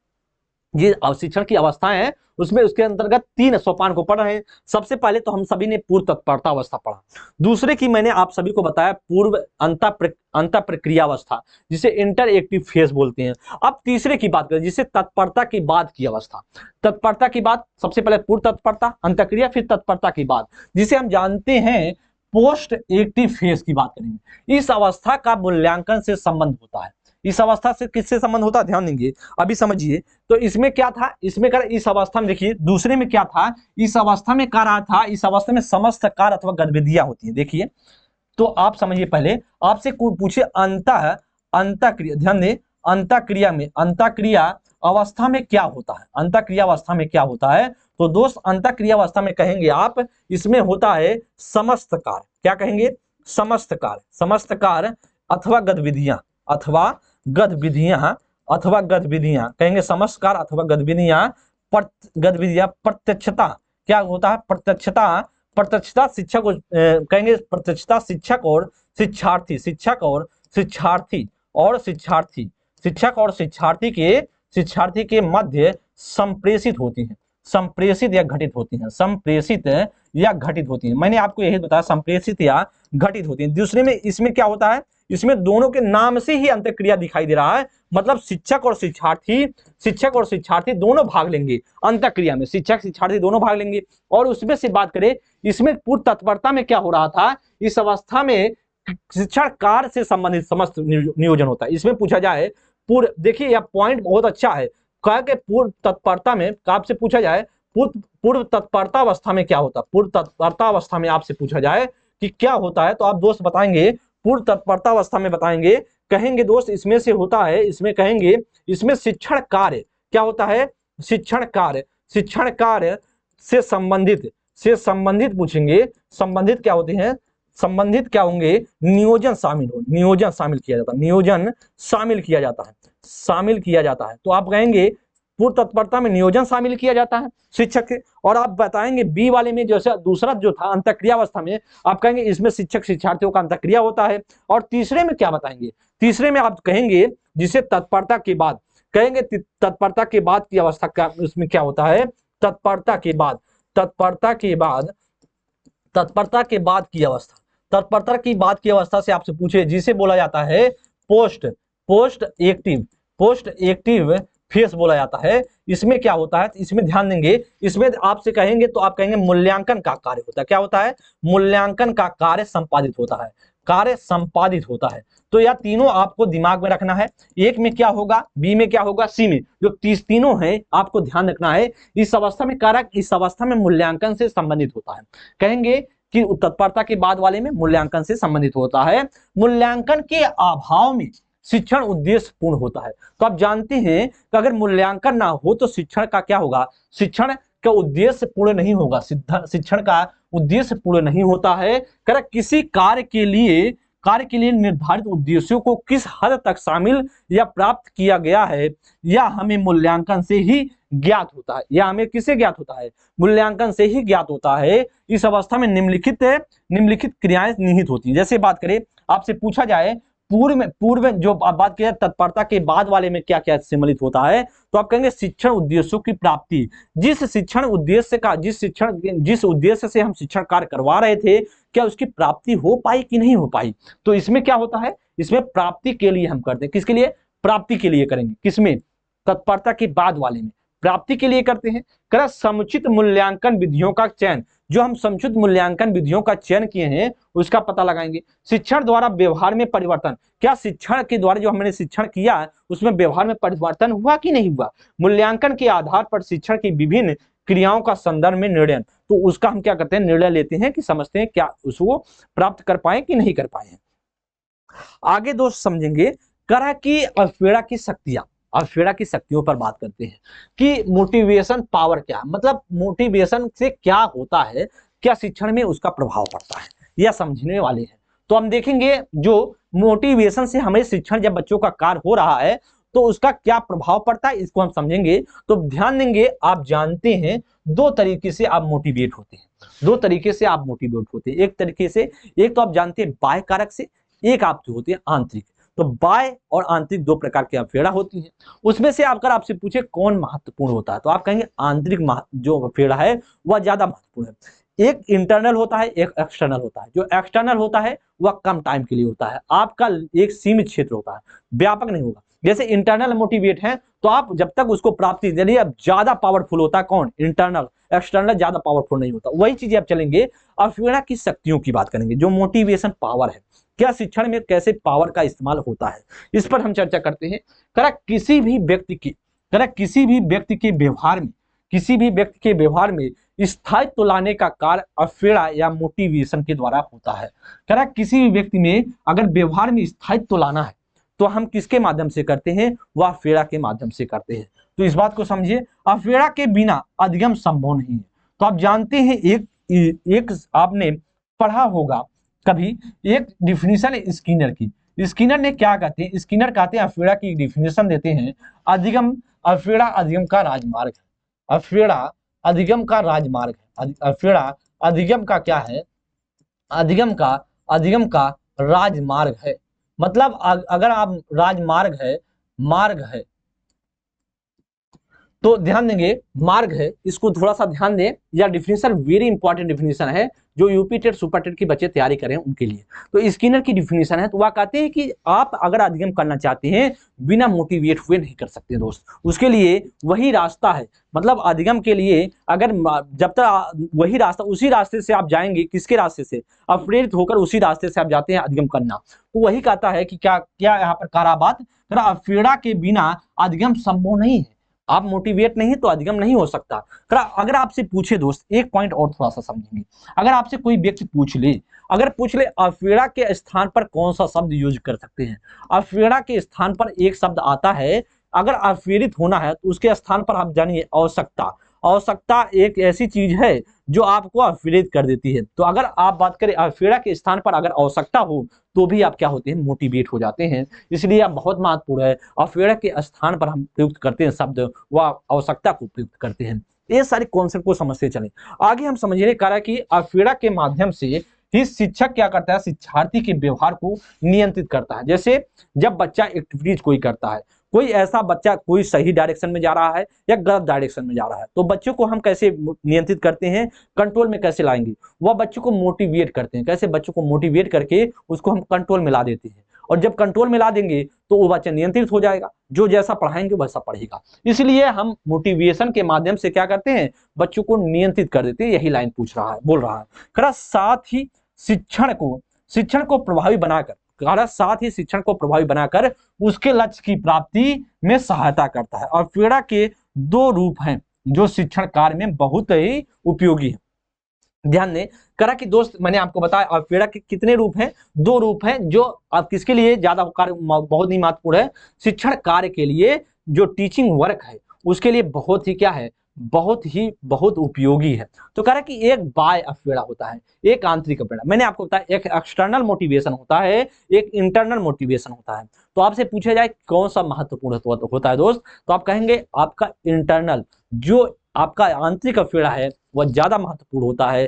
ये शिक्षण की अवस्थाएं हैं, उसमें उसके अंतर्गत 3 सोपान को पढ़ रहे हैं। सबसे पहले तो हम सभी ने पूर्व तत्परता अवस्था पढ़ा, दूसरे की मैंने आप सभी को बताया पूर्व अंतः प्रक्रिया अवस्था, जिसे इंटर एक्टिव फेज बोलते हैं। अब तीसरे की बात करें, जिसे तत्परता की बाद की अवस्था। तत्परता की बाद सबसे पहले पूर्व तत्परता, अंतःक्रिया, फिर तत्परता की बाद, जिसे हम जानते हैं पोस्ट एक्टिव फेज की बात करेंगे। इस अवस्था का मूल्यांकन से संबंध होता है। इस अवस्था से किससे संबंध होता है, ध्यान देंगे, अभी समझिए। तो इसमें क्या था, इसमें कर इस अवस्था में देखिए, दूसरे में क्या था, इस अवस्था में कह रहा था, इस अवस्था में समस्त कार्य अथवा गतिविधियां होती हैं। देखिए तो आप समझिए, पहले आपसे पूछे अंतःक्रिया, ध्यान दें, अंतःक्रिया अवस्था में क्या होता है, अंतःक्रिया अवस्था में क्या होता है। तो दोस्त अंतःक्रिया अवस्था में कहेंगे आप, इसमें होता है समस्त कार्य, क्या कहेंगे, समस्त कार्य अथवा गतिविधियां कहेंगे, समस्त कार्य अथवा गतिविधियां प्रत्यक्षता, क्या होता है, प्रत्यक्षता प्रत्यक्षता शिक्षक कहेंगे प्रत्यक्षता शिक्षक और शिक्षार्थी, शिक्षक और शिक्षार्थी और शिक्षार्थी, शिक्षक और शिक्षार्थी के मध्य संप्रेषित होती हैं, संप्रेषित या घटित होती हैं, संप्रेषित या घटित होती हैं। मैंने आपको यही बताया, संप्रेषित या घटित होती हैं। दूसरे में इसमें क्या होता है, इसमें दोनों के नाम से ही अंतःक्रिया दिखाई दे रहा है, मतलब शिक्षक और शिक्षार्थी दोनों भाग लेंगे अंतःक्रिया में, शिक्षक शिक्षार्थी दोनों भाग लेंगे। और उसमें से बात करें, इसमें पूर्व तत्परता में क्या हो रहा था, इस अवस्था में शिक्षण कार्य से संबंधित समस्त नियोजन होता है। इसमें पूछा जाए पूर्व, देखिए यह पॉइंट बहुत अच्छा है, कहा कि पूर्व तत्परता में आपसे पूछा जाए पूर्व तत्परता अवस्था में क्या होता है, पूर्व तत्परता अवस्था में आपसे पूछा जाए कि क्या होता है, तो आप दोस्त बताएंगे पूर्व तत्परता अवस्था में बताएंगे, कहेंगे दोस्त इसमें से होता है, इसमें कहेंगे इसमें शिक्षण कार्य क्या होता है, शिक्षण कार्य से संबंधित पूछेंगे, संबंधित क्या होते हैं, संबंधित क्या होंगे, नियोजन शामिल किया जाता है, नियोजन शामिल किया जाता है। तो आप कहेंगे पूर्व तत्परता में नियोजन शामिल किया जाता है शिक्षक के। और आप बताएंगे बी वाले में जैसे दूसरा जो था अंतःक्रिया अवस्था में, आप कहेंगे इसमें शिक्षक शिक्षार्थियों का अंतःक्रिया होता है। और तीसरे में क्या बताएंगे, तीसरे में आप कहेंगे जिसे तत्परता के बाद, कहेंगे तत्परता के बाद की अवस्था क्या, उसमें क्या होता है, तत्परता के बाद की अवस्था से आपसे पूछे जिसे बोला जाता है पोस्ट एक्टिव फेस बोला जाता है। इसमें क्या होता है, इसमें ध्यान देंगे, इसमें आपसे कहेंगे तो आप कहेंगे मूल्यांकन का कार्य होता है, क्या होता है, मूल्यांकन का कार्य संपादित होता है। तो यह तीनों आपको दिमाग में रखना है, एक में क्या होगा, बी में क्या होगा, सी में, जो तीनों हैं आपको ध्यान रखना है। इस अवस्था में कारक, इस अवस्था में मूल्यांकन से संबंधित होता है, कहेंगे कि तत्परता के बाद वाले में मूल्यांकन से संबंधित होता है। मूल्यांकन के अभाव में शिक्षण उद्देश्य पूर्ण होता है। तो आप जानते हैं कि अगर मूल्यांकन ना हो तो शिक्षण का क्या होगा, शिक्षण का उद्देश्य पूर्ण नहीं होगा, शिक्षण का उद्देश्य पूर्ण नहीं होता है। किसी कार्य के लिए निर्धारित उद्देश्यों को किस हद तक शामिल या प्राप्त किया गया है, या हमें मूल्यांकन से ही ज्ञात होता है, या हमें किससे ज्ञात होता है, मूल्यांकन से ही ज्ञात होता है। इस अवस्था में निम्नलिखित क्रियाएं निहित होती हैं। जैसे बात करें, आपसे पूछा जाए पूर्व में जो बात की तत्परता के बाद वाले में क्या क्या सम्मिलित होता है, तो आप कहेंगे शिक्षण उद्देश्यों की प्राप्ति, जिस उद्देश्य से हम शिक्षण कार्य करवा रहे थे, क्या उसकी प्राप्ति हो पाई कि नहीं हो पाई। तो इसमें क्या होता है, इसमें प्राप्ति के लिए हम करते हैं, किसके लिए, प्राप्ति के लिए करेंगे, किसमें, तत्परता के बाद वाले में प्राप्ति के लिए करते हैं। समुचित मूल्यांकन विधियों का चयन, जो हम समुचित मूल्यांकन विधियों का चयन किए हैं उसका पता लगाएंगे। शिक्षण द्वारा व्यवहार में परिवर्तन, क्या शिक्षण के द्वारा जो हमने शिक्षण किया उसमें व्यवहार में परिवर्तन हुआ कि नहीं हुआ। मूल्यांकन के आधार पर शिक्षण की विभिन्न क्रियाओं का संदर्भ में निर्णय, तो उसका हम क्या करते हैं, निर्णय लेते हैं कि समझते हैं क्या उसको प्राप्त कर पाए कि नहीं कर पाए। आगे दोस्त समझेंगे करा की अवपेड़ा की शक्तियों पर बात करते हैं कि मोटिवेशन पावर क्या, मतलब मोटिवेशन से क्या होता है, क्या शिक्षण में उसका प्रभाव पड़ता है, यह समझने वाले हैं। तो हम देखेंगे जो मोटिवेशन से हमें शिक्षण जब बच्चों का कार्य हो रहा है तो उसका क्या प्रभाव पड़ता है, इसको हम समझेंगे। तो ध्यान देंगे, आप जानते हैं दो तरीके से आप मोटिवेट होते हैं, एक तरीके से, एक तो आप जानते हैं बाह्य कारक से, एक आप जो होते हैं आंतरिक। तो बाह्य और आंतरिक दो प्रकार की अवपेड़ा होती हैं। उसमें से अगर आपसे पूछे कौन महत्वपूर्ण होता है, तो आप कहेंगे आंतरिक जो अवपेड़ा है वह ज्यादा महत्वपूर्ण है। एक इंटरनल होता है, एक एक्सटर्नल होता है। जो एक्सटर्नल होता है वह कम टाइम के लिए होता है, आपका एक सीमित क्षेत्र होता है, व्यापक नहीं होगा। जैसे इंटरनल मोटिवेट है तो आप जब तक उसको प्राप्ति, यदि अब ज्यादा पावरफुल होता है कौन, इंटरनल, एक्सटर्नल ज्यादा पावरफुल नहीं होता। वही चीजें आप चलेंगे, अवपेड़ा की शक्तियों की बात करेंगे, जो मोटिवेशन पावर है, क्या शिक्षण में कैसे पावर का इस्तेमाल होता है, इस पर हम चर्चा करते हैं। किसी भी व्यक्ति के व्यवहार में स्थायित्व लाने का कार्य अवपेड़ा या मोटिवेशन के द्वारा होता है। किसी भी व्यक्ति में अगर व्यवहार में स्थायित्व लाना है तो हम किसके माध्यम से करते हैं, वह अवपेड़ा के माध्यम से करते हैं। तो इस बात को समझिए, अवपेड़ा के बिना अधिगम संभव नहीं है। तो आप जानते हैं एक आपने पढ़ा होगा कभी एक डिफिनीशन स्किनर की। स्किनर ने क्या कहते हैं, स्किनर कहते हैं अवपेड़ा की डिफिनीशन देते हैं, अवपेड़ा अधिगम का राजमार्ग है, अवपेड़ा अधिगम का राजमार्ग है, अवपेड़ा अधिगम का क्या है, अधिगम का राजमार्ग है। मतलब अगर आप राजमार्ग है, मार्ग है, तो ध्यान देंगे मार्ग है, इसको थोड़ा सा ध्यान दें। यह डिफिनेशन वेरी इंपॉर्टेंट डिफिनेशन है जो यूपी टेट सुपर टेट की बच्चे तैयारी करें उनके लिए। तो स्किनर की डिफिनेशन है, तो वह कहते हैं कि आप अगर अधिगम करना चाहते हैं बिना मोटिवेट हुए नहीं कर सकते दोस्त, उसके लिए वही रास्ता है। मतलब अधिगम के लिए अगर जब तक वही रास्ता, उसी रास्ते से आप जाएंगे, किसके रास्ते से, प्रेरित होकर उसी रास्ते से आप जाते हैं अधिगम करना। तो वही कहता है कि क्या क्या यहाँ पर करा बात, अफेड़ा के बिना अधिगम संभव नहीं है। आप मोटिवेट नहीं है तो अधिगम नहीं हो सकता। अगर आपसे पूछे दोस्त, एक पॉइंट और थोड़ा सा समझेंगे, अगर आपसे कोई व्यक्ति पूछ ले, अगर पूछ ले अफेड़ा के स्थान पर कौन सा शब्द यूज कर सकते हैं, अफेड़ा के स्थान पर एक शब्द आता है, अगर अफेरित होना है तो उसके स्थान पर आप जानिए आवश्यकता। आवश्यकता एक ऐसी चीज है जो आपको अफेरित कर देती है। तो अगर आप बात करें अफेड़ा के स्थान पर अगर आवश्यकता हो तो भी आप क्या होते हैं, मोटिवेट हो जाते हैं। इसलिए आप बहुत महत्वपूर्ण है, अफेड़ा के स्थान पर हम प्रयुक्त करते हैं शब्द, वह आवश्यकता को प्रयुक्त करते हैं। ये सारे कॉन्सेप्ट को समझते चले। आगे हम समझने का कि अफेड़ा के माध्यम से ही शिक्षक क्या करता है, शिक्षार्थी के व्यवहार को नियंत्रित करता है। जैसे जब बच्चा एक्टिविटीज कोई करता है, कोई ऐसा बच्चा कोई सही डायरेक्शन में जा रहा है या गलत डायरेक्शन में जा रहा है, तो बच्चों को हम कैसे नियंत्रित करते हैं, कंट्रोल में कैसे लाएंगे, वह बच्चों को मोटिवेट करते हैं। कैसे बच्चों को मोटिवेट करके उसको हम कंट्रोल में ला देते हैं, और जब कंट्रोल में ला देंगे तो वो बच्चा नियंत्रित हो जाएगा, जो जैसा पढ़ाएंगे वैसा पढ़ेगा। इसलिए हम मोटिवेशन के माध्यम से क्या करते हैं, बच्चों को नियंत्रित कर देते हैं। यही लाइन पूछ रहा है, बोल रहा है। साथ ही शिक्षण को प्रभावी बनाकर, साथ ही शिक्षण को प्रभावी बनाकर उसके लक्ष्य की प्राप्ति में सहायता करता है। और अफेड़ा के दो रूप हैं जो शिक्षण कार्य में बहुत ही उपयोगी है। ध्यान दें करा कि दोस्त, मैंने आपको बताया अफेड़ा के कितने रूप हैं, दो रूप हैं जो आप किसके लिए ज्यादा बहुत ही महत्वपूर्ण है, शिक्षण कार्य के लिए, जो टीचिंग वर्क है उसके लिए बहुत ही क्या है, बहुत उपयोगी है। तो कह रहा है कि एक बाय अफेड़ा होता है, एक आंतरिक अफेड़ा। मैंने आपको बताया एक एक्सटर्नल मोटिवेशन होता है, एक इंटरनल मोटिवेशन होता है। तो आपसे पूछा जाए कौन सा महत्वपूर्ण होता है दोस्त, तो आप कहेंगे आपका इंटरनल, जो आपका आंतरिक अफेड़ा है वह ज्यादा महत्वपूर्ण होता है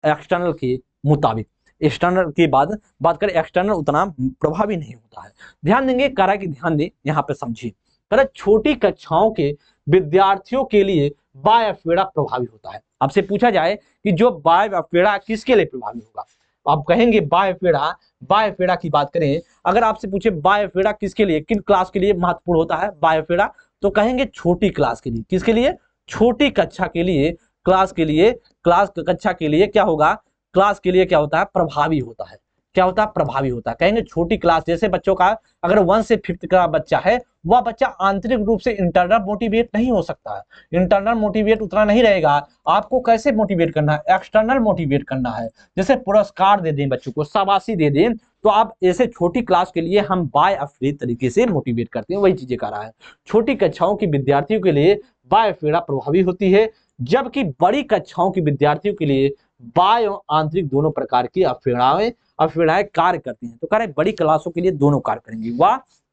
एक्सटर्नल के मुताबिक। एक्सटर्नल की बात करें, एक्सटर्नल उतना प्रभावी नहीं होता है। ध्यान देंगे करा कि ध्यान दें, यहाँ पे समझिए। करा छोटी कक्षाओं के विद्यार्थियों के लिए बाय अफेड़ा प्रभावी होता है। आपसे पूछा जाए कि जो बाय अफेड़ा किसके लिए प्रभावी होगा, आप कहेंगे बाय अफेड़ा की बात करें, अगर आपसे पूछे बाय अफेड़ा किसके लिए, किन क्लास के लिए महत्वपूर्ण होता है बाय अफेड़ा, तो कहेंगे छोटी क्लास के लिए। किसके लिए, छोटी कक्षा के लिए, क्लास के लिए, क्लास कक्षा के लिए क्या होगा, क्लास के लिए क्या होता है, प्रभावी होता है। क्या होता है, प्रभावी होता है। कहेंगे छोटी क्लास, जैसे बच्चों का अगर 1 से 5th का बच्चा है, वह बच्चा आंतरिक रूप से इंटरनल मोटिवेट नहीं हो सकता है, इंटरनल मोटिवेट उतना नहीं रहेगा। आपको कैसे मोटिवेट करना है, एक्सटर्नल मोटिवेट करना है। जैसे पुरस्कार दे दें बच्चों को, शाबाशी दे दें, तो आप ऐसे छोटी क्लास के लिए हम बाय अफेड़ा तरीके से मोटिवेट करते हैं। वही चीजें कर रहा है, छोटी कक्षाओं की विद्यार्थियों के लिए बाय अफेड़ा प्रभावी होती है, जबकि बड़ी कक्षाओं के विद्यार्थियों के लिए बाय और आंतरिक दोनों प्रकार की अफेड़ाएं कार्य करती हैं। तो कह रहे बड़ी क्लासों के लिए दोनों कार्य करेंगी,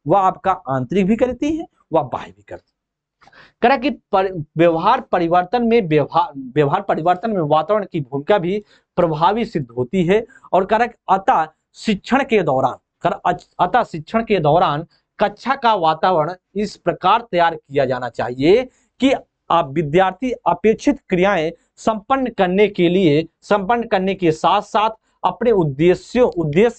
वह आपका आंतरिक भी करती है, वह बाह्य भी करती है। कह रहा कि व्यवहार परिवर्तन में वातावरण की भूमिका भी प्रभावी सिद्ध होती है। और कह रहा अतः शिक्षण के दौरान कक्षा का वातावरण इस प्रकार तैयार किया जाना चाहिए कि विद्यार्थी अपेक्षित क्रियाएं संपन्न करने के साथ साथ अपने उद्देश्य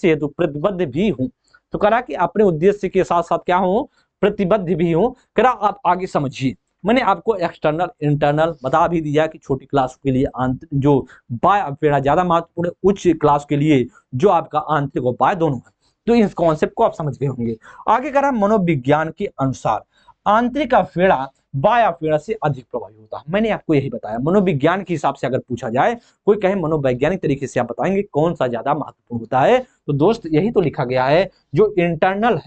हेतु प्रतिबद्ध भी हूं। तो करा कि अपने उद्देश्य के साथ साथ क्या हूं, प्रतिबद्ध भी हूं। करा आप आगे समझिए, मैंने आपको एक्सटर्नल इंटरनल बता भी दिया कि छोटी क्लास के लिए जो बाय अफेड़ा ज्यादा महत्वपूर्ण है, उच्च क्लास के लिए जो आपका आंतरिक और बाय दोनों है। तो इस कॉन्सेप्ट को आप समझ गए होंगे। आगे करा मनोविज्ञान के अनुसार आंतरिक अफेड़ा बाय अफेड़ा से अधिक प्रभावी होता है। मैंने आपको यही बताया, मनोविज्ञान के हिसाब से अगर पूछा जाए, कोई कहे मनोवैज्ञानिक तरीके से आप बताएंगे कौन सा ज्यादा महत्वपूर्ण होता है, तो दोस्त यही तो लिखा गया है, जो इंटरनल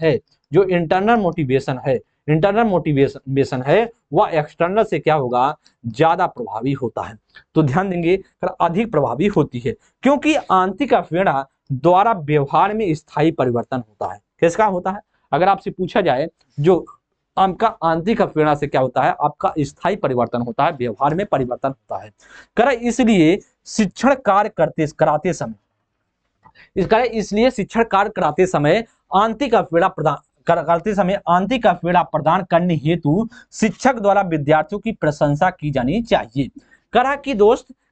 मोटिवेशन है वह एक्सटर्नल से क्या होगा, ज्यादा प्रभावी होता है। तो ध्यान देंगे अधिक प्रभावी होती है, क्योंकि आंतरिक अफेड़ा द्वारा व्यवहार में स्थायी परिवर्तन होता है। किसका होता है, अगर आपसे पूछा जाए, जो आपका आंतरिक अफेड़ा से क्या होता है, आपका स्थायी परिवर्तन होता है, व्यवहार में परिवर्तन होता है। इसलिए शिक्षण कार्य कराते समय, इसलिए शिक्षण कार्य कराते समय आंतरिक अवपेड़ा प्रदान करने हेतु शिक्षक द्वारा विद्यार्थियों की प्रशंसा की जानी चाहिए।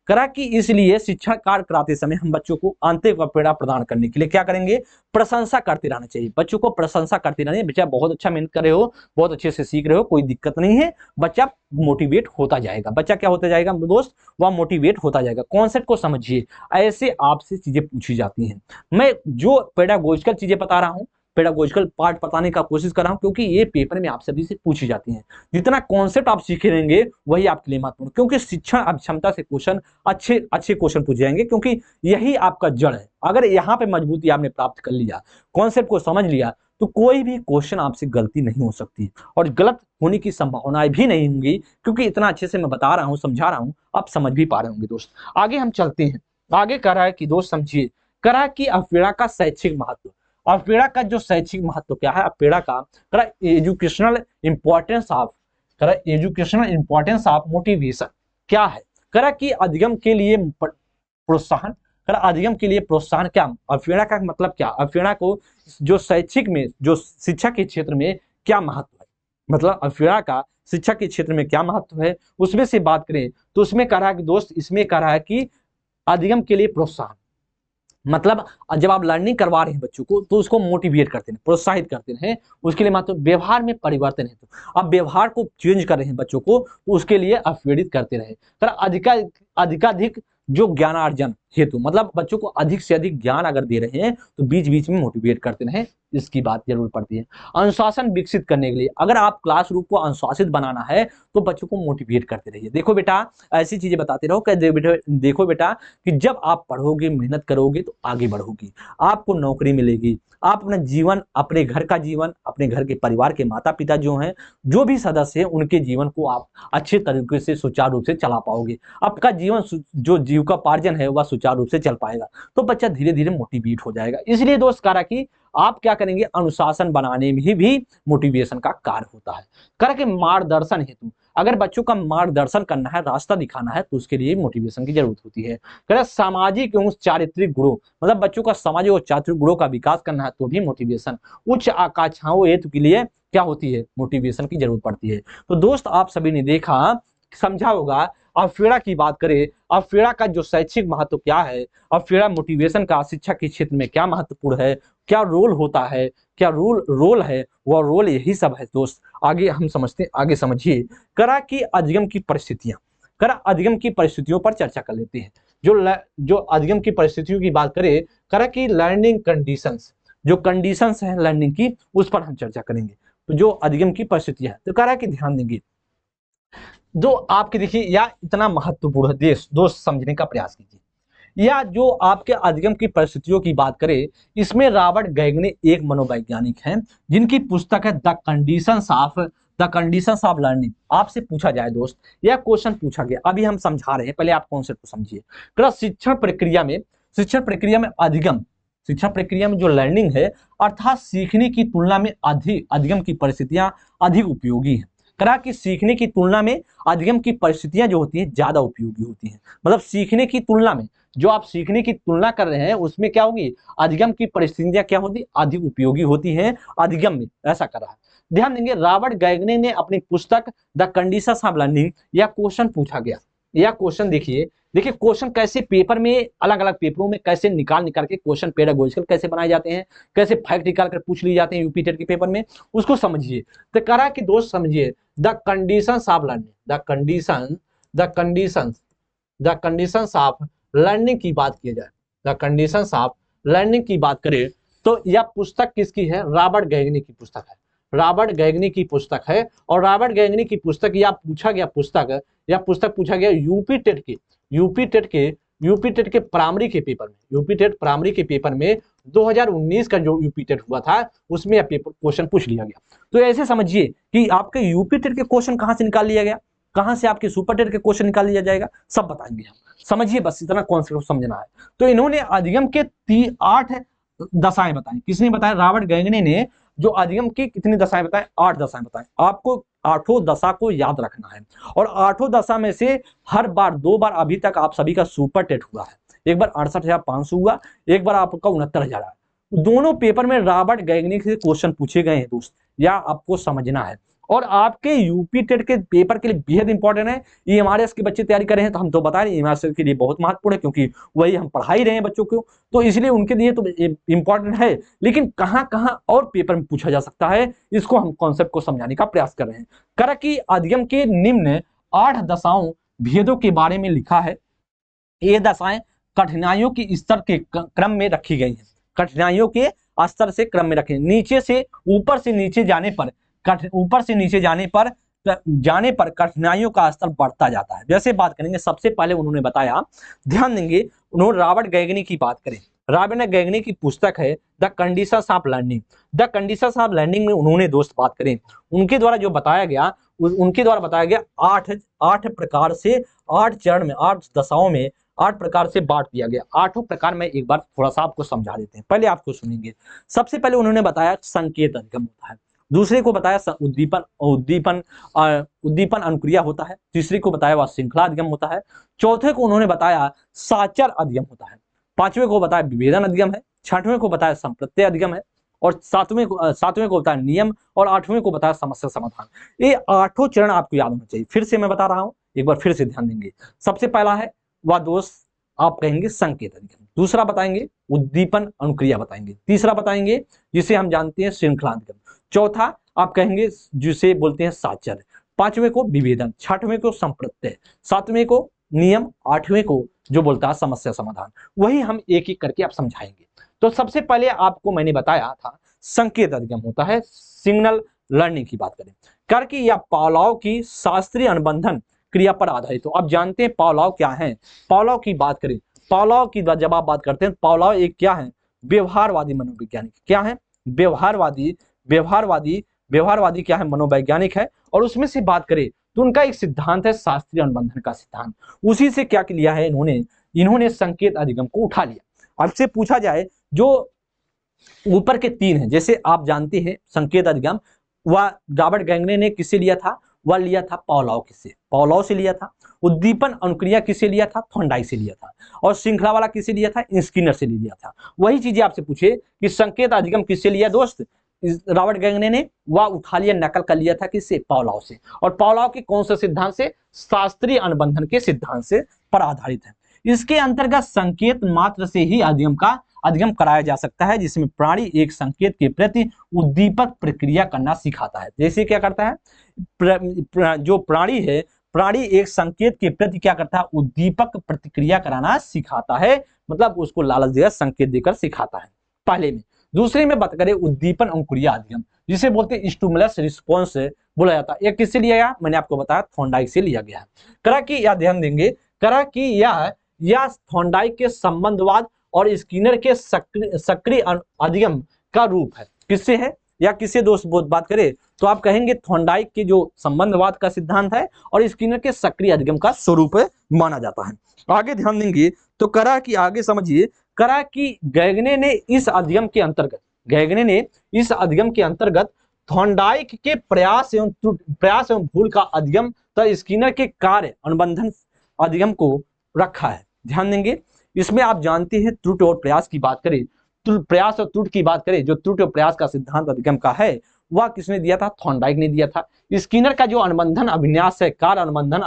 करा कि इसलिए शिक्षण कार्य कराते समय हम बच्चों को आंतरिक अवपेड़ा प्रदान करने के लिए क्या करेंगे, प्रशंसा करते रहना चाहिए। बच्चों को प्रशंसा करते रहना, बच्चा बहुत अच्छा मेहनत कर रहे हो, बहुत अच्छे से सीख रहे हो, कोई दिक्कत नहीं है, बच्चा मोटिवेट होता जाएगा। बच्चा क्या होता जाएगा दोस्त, वह मोटिवेट होता जाएगा। कॉन्सेप्ट को समझिए, ऐसे आपसे चीजें पूछी जाती हैं। मैं जो पेडागोजिकल चीजें बता रहा हूं, पेडागोजिकल पार्ट बताने का कोशिश कर रहा हूं, क्योंकि ये पेपर में आप सभी से पूछी जाती हैं। जितना कॉन्सेप्ट आप सीखे रहेंगे वही आपके लिए महत्वपूर्ण, क्योंकि शिक्षण क्षमता से क्वेश्चन अच्छे क्वेश्चन पूछे जाएंगे, क्योंकि यही आपका जड़ है। अगर यहाँ पे मजबूती आपने प्राप्त कर लिया, कॉन्सेप्ट को समझ लिया, तो कोई भी क्वेश्चन आपसे गलती नहीं हो सकती और गलत होने की संभावनाएं भी नहीं होंगी, क्योंकि इतना अच्छे से मैं बता रहा हूं, समझा रहा हूं, आप समझ भी पा रहे होंगे दोस्त। आगे हम चलते हैं। आगे कह रहा है कि दोस्त समझिए, कह रहा है कि अवपेड़ा का शैक्षिक महत्व। अवपेड़ा का जो शैक्षिक महत्व क्या है, अवपेड़ा का एजुकेशनल इंपॉर्टेंस ऑफ मोटिवेशन क्या है। कह कि अधिगम के लिए प्रोत्साहन, अधिगम के लिए प्रोत्साहन क्या, अवपेड़ा का मतलब क्या, अवपेड़ा को जो शैक्षिक में, जो शिक्षा के क्षेत्र में क्या महत्व है, मतलब अवपेड़ा का शिक्षा के क्षेत्र में क्या महत्व है, उसमें से बात करें तो उसमें कह रहा है कि दोस्त, इसमें कह रहा है कि अधिगम के लिए प्रोत्साहन, मतलब जब आप लर्निंग करवा रहे हैं बच्चों को, तो उसको मोटिवेट करते हैं, प्रोत्साहित करते हैं, उसके लिए मतलब व्यवहार में परिवर्तन है, तो अब व्यवहार को चेंज कर रहे हैं बच्चों को, तो उसके लिए अवप्रेरित करते रहे। अधिकाधिक जो ज्ञानार्जन हेतु, मतलब बच्चों को अधिक से अधिक ज्ञान अगर दे रहे हैं तो बीच बीच में मोटिवेट करते रहे, इसकी बात जरूर पड़ती है। अनुशासन विकसित करने के लिए, अगर आप क्लासरूम को अनुशासित बनाना है तो बच्चों को मोटिवेट करते रहिए। देखो बेटा, ऐसी चीजें बताते रहो कि देखो बेटा कि जब आप पढ़ोगे, मेहनत करोगे तो आगे बढ़ोगी, आपको नौकरी मिलेगी, आप अपना जीवन, अपने घर का जीवन, अपने घर के परिवार के माता पिता जो हैं, जो भी सदस्य हैं, उनके जीवन को आप अच्छे तरीके से सुचारू रूप से चला पाओगे। आपका जीवन जो जीविकोपार्जन है वह सुचारू रूप से चल पाएगा, तो बच्चा धीरे धीरे मोटिवेट हो जाएगा। इसलिए दोस्त कह रहा कि आप क्या करेंगे, अनुशासन बनाने में भी मोटिवेशन का कार्य होता है। कह के मार्गदर्शन हेतु, अगर बच्चों का मार्गदर्शन करना है, रास्ता दिखाना है, तो उसके लिए मोटिवेशन की जरूरत होती है। कह सामाजिक एवं चारित्रिक गुणों, मतलब बच्चों का सामाजिक और चारित्रिक गुणों का विकास करना है, तो भी मोटिवेशन, उच्च आकांक्षाओं हेतु के लिए क्या होती है, मोटिवेशन की जरूरत पड़ती है। तो दोस्त आप सभी ने देखा, समझा होगा, अवपेड़ा की बात करें, अवपेड़ा का जो शैक्षिक महत्व क्या है, अवपेड़ा मोटिवेशन का शिक्षा के क्षेत्र में क्या महत्वपूर्ण है, क्या रोल होता है, क्या रोल है, वह रोल यही सब है दोस्त। आगे हम समझते हैं, आगे समझिए। करा कि अधिगम की परिस्थितियां, करा अधिगम की परिस्थितियों पर चर्चा कर लेते हैं। जो अधिगम की परिस्थितियों की बात करें, करा कि लर्निंग कंडीशंस, जो कंडीशंस है लर्निंग की, उस पर हम चर्चा करेंगे। तो जो अधिगम की परिस्थितियां, तो करा कि ध्यान देंगे, जो आपके देखिए, या इतना महत्वपूर्ण है दोस्त, समझने का प्रयास कीजिए। या जो आपके अधिगम की परिस्थितियों की बात करें, इसमें रॉबर्ट गैगने एक मनोवैज्ञानिक हैं, जिनकी पुस्तक है द कंडीशंस ऑफ लर्निंग। आपसे पूछा जाए दोस्त, यह क्वेश्चन पूछा गया, अभी हम समझा रहे हैं, पहले आप कॉन्सेप्ट को समझिए। शिक्षण प्रक्रिया में अधिगम, शिक्षा प्रक्रिया में जो लर्निंग है, अर्थात सीखने की तुलना में अधिगम की परिस्थितियां अधिक उपयोगी है। करा कि सीखने की तुलना में अधिगम की परिस्थितियां जो होती हैं ज्यादा उपयोगी होती हैं, मतलब सीखने की तुलना में, जो आप सीखने की तुलना कर रहे हैं उसमें क्या होगी, अधिगम की परिस्थितियां क्या होती, अधिक उपयोगी होती हैं अधिगम में, ऐसा कर रहा है। ध्यान देंगे, रॉबर्ट गैगने ने अपनी पुस्तक द कंडीशंस ऑफ लर्निंग, यह क्वेश्चन पूछा गया। यह क्वेश्चन देखिए क्वेश्चन कैसे पेपर में, अलग अलग पेपरों में कैसे निकाल के क्वेश्चन पेडागोजिकल कैसे बनाए जाते हैं, कैसे फैक्ट निकाल कर पूछ लिए जाते हैं यूपी टेट के पेपर में, उसको समझिए। तो करा कि दोस्त समझिए, the conditions of learning, the conditions of learning की बात की जाए, द कंडीशंस ऑफ लर्निंग की बात करें, तो यह पुस्तक किसकी है, रॉबर्ट गैगने की पुस्तक है, रॉबर्ट गैगने की पुस्तक है। और रॉबर्ट गैगने की पुस्तक, यह पुस्तक पूछा गया यूपी टेट के प्राइमरी के पेपर में, यूपी टेट प्राइमरी के पेपर में 2019 का जो यूपी टेट हुआ था, उसमें यह पेपर क्वेश्चन पूछ लिया गया। तो ऐसे समझिए कि आपके यूपी टेट के क्वेश्चन कहां से निकाल लिया गया, कहां से आपके सुपर टेट के क्वेश्चन निकाल लिया जाएगा, सब बताएंगे हम। समझिए, बस इतना कॉन्सेप्ट समझना है। तो इन्होंने अधिगम के 8 दशाएं बताई, किसने बताया, रॉबर्ट गैगने ने जो अधिगम की कितनी दशाएं बताएं, 8 दशाएं बताएं। आपको आठों दशा को याद रखना है और आठों दशा में से हर बार 2 बार अभी तक आप सभी का सुपर टेट हुआ है। एक बार 68,500 हुआ, एक बार आपका 69,000 है। दोनों पेपर में रॉबर्ट गैगनिक से क्वेश्चन पूछे गए हैं दोस्त, या आपको समझना है। और आपके यूपी टेट के पेपर के लिए बेहद इंपॉर्टेंट है। ईएमआरएस के बच्चे तैयारी कर रहे हैं तो हम तो बता रहे हैं ईएमआरएस के लिए बहुत महत्वपूर्ण है, क्योंकि वही हम पढ़ा ही रहे हैं बच्चों को, तो इसलिए उनके लिए तो इंपॉर्टेंट है। लेकिन कहां कहां और पेपर में पूछा जा सकता है, इसको हम कॉन्सेप्ट को समझाने का प्रयास कर रहे हैं। कर कि अधिगम के निम्न 8 दशाओं भेदों के बारे में लिखा है। ये दशाएं कठिनाइयों की स्तर के क्रम में रखी गई हैं। कठिनाइयों के स्तर से क्रम में रखें, नीचे से ऊपर से नीचे जाने पर, ऊपर से नीचे जाने पर कठिनाइयों का स्तर बढ़ता जाता है। जैसे बात करेंगे, सबसे पहले उन्होंने बताया, ध्यान देंगे, उन्होंने रॉबर्ट गैगनी की बात करें। रॉबर्ट गैगनी की पुस्तक है the conditions of learning. The conditions of learning में उन्होंने दोस्त बात करें, उनके द्वारा जो बताया गया, उनके द्वारा बताया गया 8 प्रकार से, 8 चरण में, 8 दशाओं में 8 प्रकार से बांट दिया गया। 8 प्रकार में एक बार थोड़ा सा आपको समझा देते हैं, पहले आपको सुनेंगे। सबसे पहले उन्होंने बताया संकेत अधिगम होता है, दूसरे को बताया उद्दीपन अनुक्रिया होता है, तीसरे को बताया वह श्रृंखला अधिगम होता है, चौथे को उन्होंने बताया साचर अधिगम होता है, पांचवें को बताया विभेदन अधिगम है, छठवें को बताया संप्रत्यय अधिगम है, और सातवें को बताया नियम, और आठवें को बताया समस्या समाधान। ये 8 चरण आपको याद होना चाहिए। फिर से मैं बता रहा हूं, एक बार फिर से ध्यान देंगे। सबसे पहला है वह दोस्त आप कहेंगे संकेत अधिगम, दूसरा बताएंगे उद्दीपन अनुक्रिया बताएंगे, तीसरा बताएंगे जिसे हम जानते हैं श्रृंखला अधिगम, चौथा आप कहेंगे जिसे बोलते हैं साचर, पांचवें को विभेदन, छठवें को संप्रत्यय, सातवें को नियम, आठवें को जो बोलता है समस्या समाधान। वही हम एक एक करके आप समझाएंगे। तो सबसे पहले आपको मैंने बताया था संकेत अधिगम होता है, सिग्नल लर्निंग की बात करें, करके या पावलोव की शास्त्रीय अनुबंधन क्रिया पर आधारित। तो आप जानते हैं पावलोव क्या है। पावलोव की बात करें, पावलोव की जब आप बात करते हैं, पावलोव एक क्या है, व्यवहारवादी मनोवैज्ञानिक। क्या है? व्यवहारवादी क्या है, मनोवैज्ञानिक है। और उसमें से बात करें तो उनका एक सिद्धांत है शास्त्रीय अनुबंधन का सिद्धांत। उसी से क्या लिया है इन्होंने संकेत अधिगम को उठा लिया। आपसे पूछा जाए जो ऊपर के 3 हैं, जैसे आप जानते हैं संकेत अधिगम वह रॉबर्ट गैगने ने किससे लिया था, वह लिया था पावलोव से लिया था। उद्दीपन अनुक्रिया किससे लिया था, थॉर्नडाइक से लिया था। और श्रृंखला वाला किससे लिया था, स्किनर से लिया था। वही चीजें आपसे पूछे कि संकेत अधिगम किससे लिया दोस्त, रॉबर्ट गैगने ने वह उठा लिया, नकल कर लिया था किससे, पावलोव से। और पावलोव के कौन से सिद्धांत से, शास्त्रीय अनुबंधन के सिद्धांत से पर आधारित है। इसके अंतर्गत संकेत मात्र से ही अधिगम कराया जा सकता है, जिसमें प्राणी एक संकेत के प्रति उद्दीपक प्रक्रिया करना सिखाता है। जैसे क्या करता है, जो प्राणी है, प्राणी एक संकेत के प्रति क्या करता है, उद्दीपक प्रतिक्रिया कराना सिखाता है, मतलब उसको लालच देकर संकेत देकर सिखाता है पहले में। दूसरे में बात करें उद्दीपन अनुक्रिया अधिगम, जिसे बोलते हैं स्टिमुलस रिस्पॉन्स बोला जाता है। ये किससे लिया गया, मैंने आपको बताया थॉर्नडाइक से लिया गया है। करा कि यह ध्यान देंगे, करा कि यह थॉर्नडाइक के संबंधवाद और स्किनर के सक्रिय अधिगम का रूप है। किससे है या किससे दोस्त बात करें तो आप कहेंगे थॉर्नडाइक के जो संबंधवाद का सिद्धांत है और स्किनर के सक्रिय अधिगम का स्वरूप माना जाता है। आगे ध्यान देंगे तो करा कि आगे समझिए, करा कि गैगने ने इस अधिगम के अंतर्गत थॉर्नडाइक के प्रयास एवं भूल का अधिगम तथा स्किनर के कार्य अनुबंधन अधिगम को रखा है। ध्यान देंगे, इसमें आप जानते हैं त्रुटि और प्रयास की बात करें, प्रयास और त्रुटि की बात करें, जो त्रुटि और प्रयास का सिद्धांत अधिगम का है वह किसने दिया था, थॉर्नडाइक ने दिया था। स्किनर का जो अनुबंधन अभिन्यास है, कार्य अनुबंधन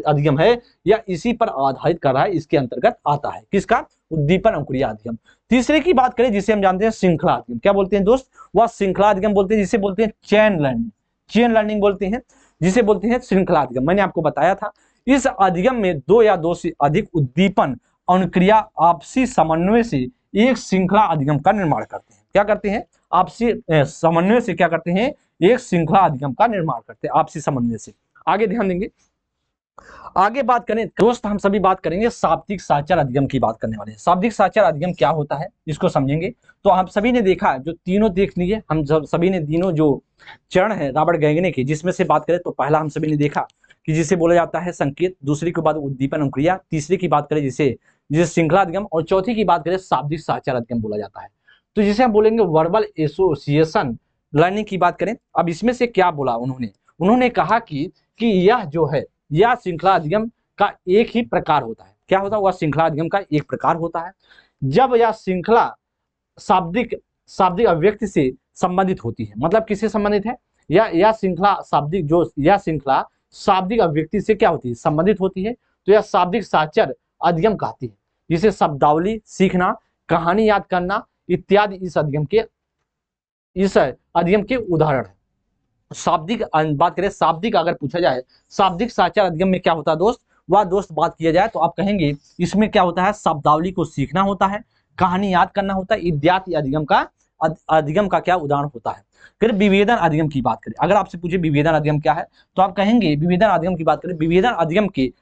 अधिगम है, या इसी पर आधारित कर रहा है, इसके अंतर्गत आता है। किसका, उद्दीपन अनुक्रिया अधिगम। तीसरे की बात करें जिसे हम जानते हैं श्रृंखला अधिगम, क्या बोलते हैं दोस्त, वह श्रृंखला अधिगम बोलते हैं, जिसे बोलते हैं चेन लर्निंग बोलते हैं, जिसे बोलते हैं श्रृंखला अधिगम। मैंने आपको बताया था इस अधिगम में 2 या 2 से अधिक उद्दीपन अनुक्रिया आपसी समन्वय से एक श्रृंखला अधिगम का निर्माण करते हैं। क्या करते हैं, आपसी समन्वय से क्या करते हैं, एक श्रृंखला अधिगम का निर्माण करते हैं आपसी समन्वय से। आगे ध्यान देंगे, आगे बात करें दोस्त, हम सभी बात करेंगे शाब्दिक साचर अधिगम की बात करने वाले हैं। शाब्दिक साचर अधिगम क्या होता है इसको समझेंगे। तो हम सभी ने देखा, जो तीनों देख लिए, हम सभी ने तीनों जो चरण है रॉबर्ट गैगने के, जिसमें से बात करें तो पहला हम सभी ने देखा कि जिसे बोला जाता है संकेत, दूसरी के बाद उद्दीपन अनुक्रिया, तीसरी की बात करें जिसे श्रृंखला अधिगम, और चौथी की बात करें शाब्दिक साचर अधिगम बोला जाता है। तो जिसे हम बोलेंगे वर्बल एसोसिएशन लर्निंग की बात करें, अब इसमें से क्या बोला उन्होंने कहा कि यह जो है यह श्रृंखला अधिगम का एक ही प्रकार होता है। क्या होता है? वह श्रृंखला अधिगम का एक प्रकार होता है जब यह श्रृंखला शाब्दिक शाब्दिक अभिव्यक्ति से संबंधित होती है। मतलब किससे संबंधित है? यह श्रृंखला शाब्दिक यह श्रृंखला शाब्दिक अभिव्यक्ति से क्या होती है? संबंधित होती है। तो यह शाब्दिक साहचर्य अधिगम कहती है, जिसे शब्दावली सीखना, कहानी याद करना इत्यादि इस अधिगम के उदाहरण है। शाब्दिक बात करें, शाब्दिक अगर पूछा जाए शाब्दिक साहचर्य अधिगम में क्या होता है दोस्त? वह दोस्त बात किया जाए तो आप कहेंगे इसमें क्या होता है? शब्दावली को सीखना होता है, कहानी याद करना होता है इत्यादि अधिगम का क्या उदाहरण होता है। फिर विभेदन अधिगम की बात करें, अगर आपसे पूछे विभेदन अधिगम क्या है तो आप कहेंगे विभेदन अधिगम की बात करें, विभेदन अधिगम के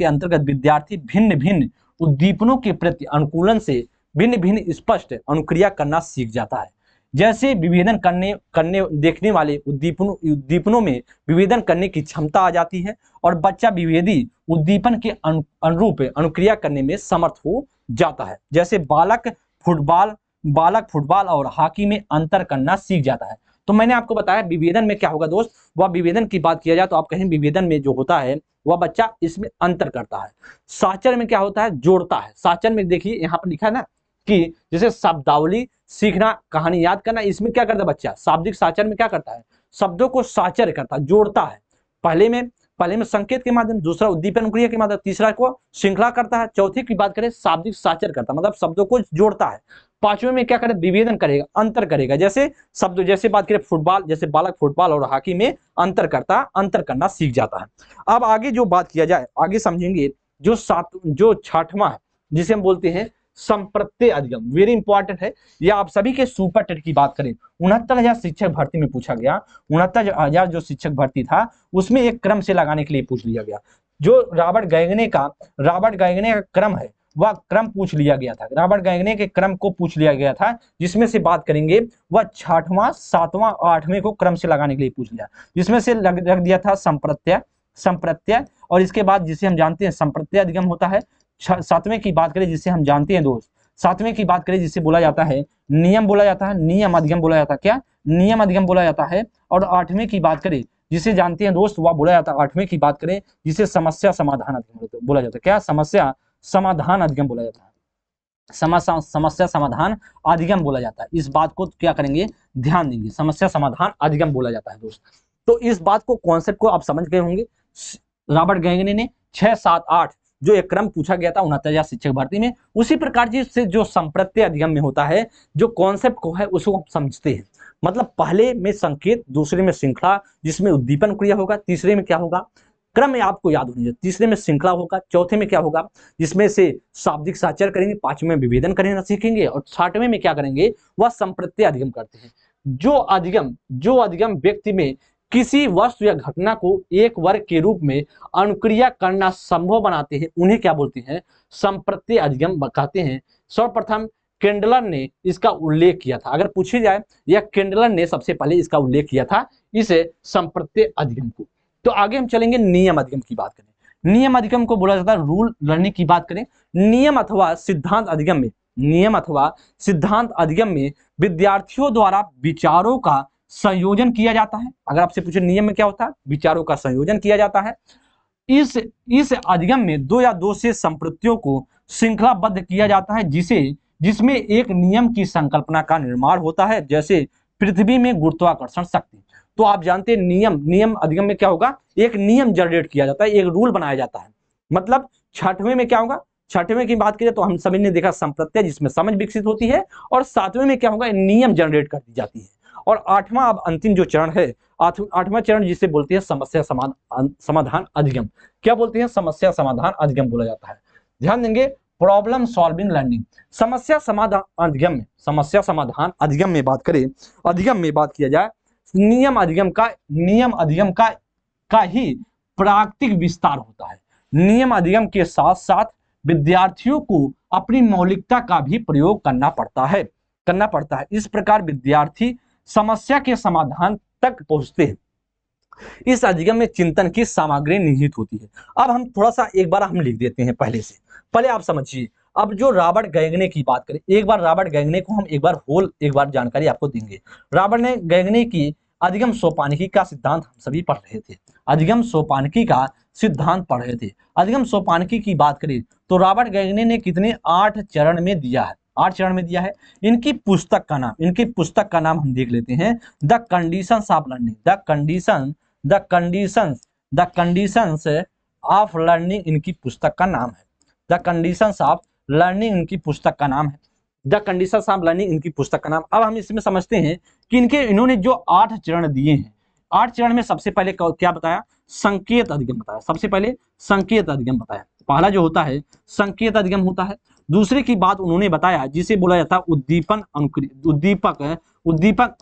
अंतर्गत विद्यार्थी भिन्न भिन्न उद्दीपनों के प्रति अनुकूलन से भिन्न भिन्न स्पष्ट अनुक्रिया करना सीख जाता है। जैसे विभेदन करने देखने वाले उद्दीपनों में विभेदन करने की क्षमता आ जाती है और बच्चा विभेदी उद्दीपन के अनुरूप अनुक्रिया करने में समर्थ हो जाता है। जैसे बालक फुटबॉल और हॉकी में अंतर करना सीख जाता है। तो मैंने आपको बताया विभेदन में क्या होगा दोस्त? वह विभेदन की बात किया जाए तो आप कहें विभेदन में जो होता है वह बच्चा इसमें अंतर करता है। साहचर्य में क्या होता है? जोड़ता है। साहचर्य में देखिए यहाँ पर लिखा है ना कि जैसे शब्दावली सीखना, कहानी याद करना, इसमें क्या करता है बच्चा? शाब्दिक साहचर्य में क्या करता है? शब्दों को साहचर्य करता है, जोड़ता है। पहले में संकेत के माध्यम, दूसरा उद्दीपन अनुक्रिया के माध्यम, तीसरा को श्रृंखला करता है, चौथी की बात करें शाब्दिक साहचर्य करता है, मतलब शब्दों को जोड़ता है। पांचवें में क्या करे? विभेदन करेगा, अंतर करेगा। जैसे बात करें फुटबॉल, जैसे बालक फुटबॉल और हॉकी में अंतर करना सीख जाता है। अब आगे जो बात किया जाए, आगे समझेंगे जो छठवां है जिसे हम बोलते हैं संप्रत्यय अधिगम। वेरी इंपॉर्टेंट है। या आप सभी के सुपर टेट की बात करें, 69,000 शिक्षक भर्ती में पूछा गया, 69,000 जो शिक्षक भर्ती था उसमें एक क्रम से लगाने के लिए पूछ लिया गया। जो रॉबर्ट गैगने का क्रम है वह क्रम पूछ लिया गया था। रॉबर्ट गैगने के क्रम को पूछ लिया गया था, जिसमें से बात करेंगे वह 6वां, 7वां, 8वें को क्रम से लगाने के लिए पूछ लिया, जिसमें से रख दिया था संप्रत्यय। और इसके बाद जिसे हम जानते हैं संप्रत्यय अधिगम होता है। 7वें की बात करें जिसे हम जानते हैं दोस्त, 7वें की बात करें जिसे बोला जाता है नियम बोला जाता है, नियम अधिगम बोला जाता है। क्या? नियम अधिगम बोला जाता है। और 8वें की बात करें जिसे जानते हैं दोस्त वह बोला जाता है, 8वें की बात करें जिसे समस्या समाधान अधिगम बोला जाता है। क्या? समस्या समाधान अधिगम बोला जाता है, समस्या समाधान अधिगम बोला जाता है। इस बात को क्या करेंगे? ध्यान देंगे, समस्या समाधान अधिगम बोला जाता है दोस्त। तो इस बात को, कॉन्सेप्ट को आप समझ गए होंगे। रॉबर्ट गैगने ने 6, 7, 8 जो एक क्रम पूछा गया था 69,000 शिक्षक भर्ती में, उसी प्रकार से जो संप्रत्यय अधिगम में होता है, जो कॉन्सेप्ट को है उसको हम समझते हैं। मतलब पहले में संकेत, दूसरे में श्रृंखला जिसमें उद्दीपन क्रिया होगा, तीसरे में क्या होगा? क्रम में आपको याद होनी चाहिए। तीसरे में श्रृंखला होगा, चौथे में क्या होगा? जिसमें से शाब्दिक साहचर्य करेंगे, 5वें में विभेदन करना सीखेंगे और 6वें में क्या करेंगे? वह संप्रत्यय अधिगम करते हैं। जो अधिगम व्यक्ति में किसी वस्तु या घटना को एक वर्ग के रूप में अनुक्रिया करना संभव बनाते हैं, उन्हें क्या बोलते हैं? संप्रत्यय अधिगम कहते हैं। सर्वप्रथम केंडलर ने इसका उल्लेख किया था। अगर पूछी जाए, या केंडलर ने सबसे पहले इसका उल्लेख किया था, इसे संप्रत्यय अधिगम को। तो आगे हम चलेंगे नियम अधिगम की बात करें। नियम अधिगम को बोला जाता है रूल लर्निंग की बात करें। नियम अथवा सिद्धांत अधिगम में विद्यार्थियों द्वारा विचारों का संयोजन किया जाता है। अगर आपसे पूछे नियम में क्या होता है? विचारों का संयोजन किया जाता है। इस अधिगम में 2 या 2 से संप्रत्ययों को श्रृंखलाबद्ध किया जाता है, जिसमें एक नियम की संकल्पना का निर्माण होता है, जैसे पृथ्वी में गुरुत्वाकर्षण शक्ति। तो आप जानते हैं नियम अधिगम में क्या होगा? एक नियम जनरेट किया जाता है, एक रूल बनाया जाता है। मतलब 6वें में क्या होगा? 6वें की बात करें तो हम सभी ने देखा संप्रत्यय, जिसमें समझ विकसित होती है, और 7वें में क्या होगा? नियम जनरेट कर दी जाती है। और 8वां अब अंतिम जो चरण है, 8वां चरण जिसे बोलते हैं समस्या समाधान अधिगम। क्या बोलते हैं? समस्या समाधान अधिगम बोला जाता है। ध्यान देंगे, प्रॉब्लम सॉल्विंग लर्निंग। समस्या समाधान अधिगम में बात करें, अधिगम में बात किया जाए, नियम अधिगम का ही प्राकृतिक विस्तार होता है। नियम अधिगम के साथ साथ विद्यार्थियों को अपनी मौलिकता का भी प्रयोग करना पड़ता है। इस प्रकार विद्यार्थी समस्या के समाधान तक पहुंचते हैं। इस अधिगम में चिंतन की सामग्री निहित होती है। अब हम थोड़ा सा एक बार हम लिख देते हैं पहले आप समझिए। अब जो रॉबर्ट गैगने की बात करें, एक बार रॉबर्ट गैगने को हम एक बार जानकारी आपको देंगे। रॉबर्ट गैगने की अधिगम सोपानिकी का सिद्धांत हम सभी पढ़ रहे थे। अधिगम सोपानिकी का सिद्धांत पढ़ रहे थे। अधिगम सोपानिकी की बात करें तो रॉबर्ट गैगने ने कितने 8 चरण में दिया है, 8 चरण में दिया है। इनकी पुस्तक का नाम हम देख लेते हैं, the conditions of learning, the conditions of learning इनकी पुस्तक का नाम है। द कंडीशंस ऑफ लर्निंग इनकी पुस्तक का नाम है। द कंडीशंस ऑफ लर्निंग इनकी पुस्तक का नाम। अब हम इसमें समझते हैं कि इन्होंने जो 8 चरण दिए हैं, 8 चरण में सबसे पहले क्या बताया, संकेत अधिगम बताया। सबसे पहले संकेत अधिगम बताया। पहला जो होता है संकेत अधिगम होता है। दूसरे की बात उन्होंने बताया जिसे बोला जाता है उद्दीपक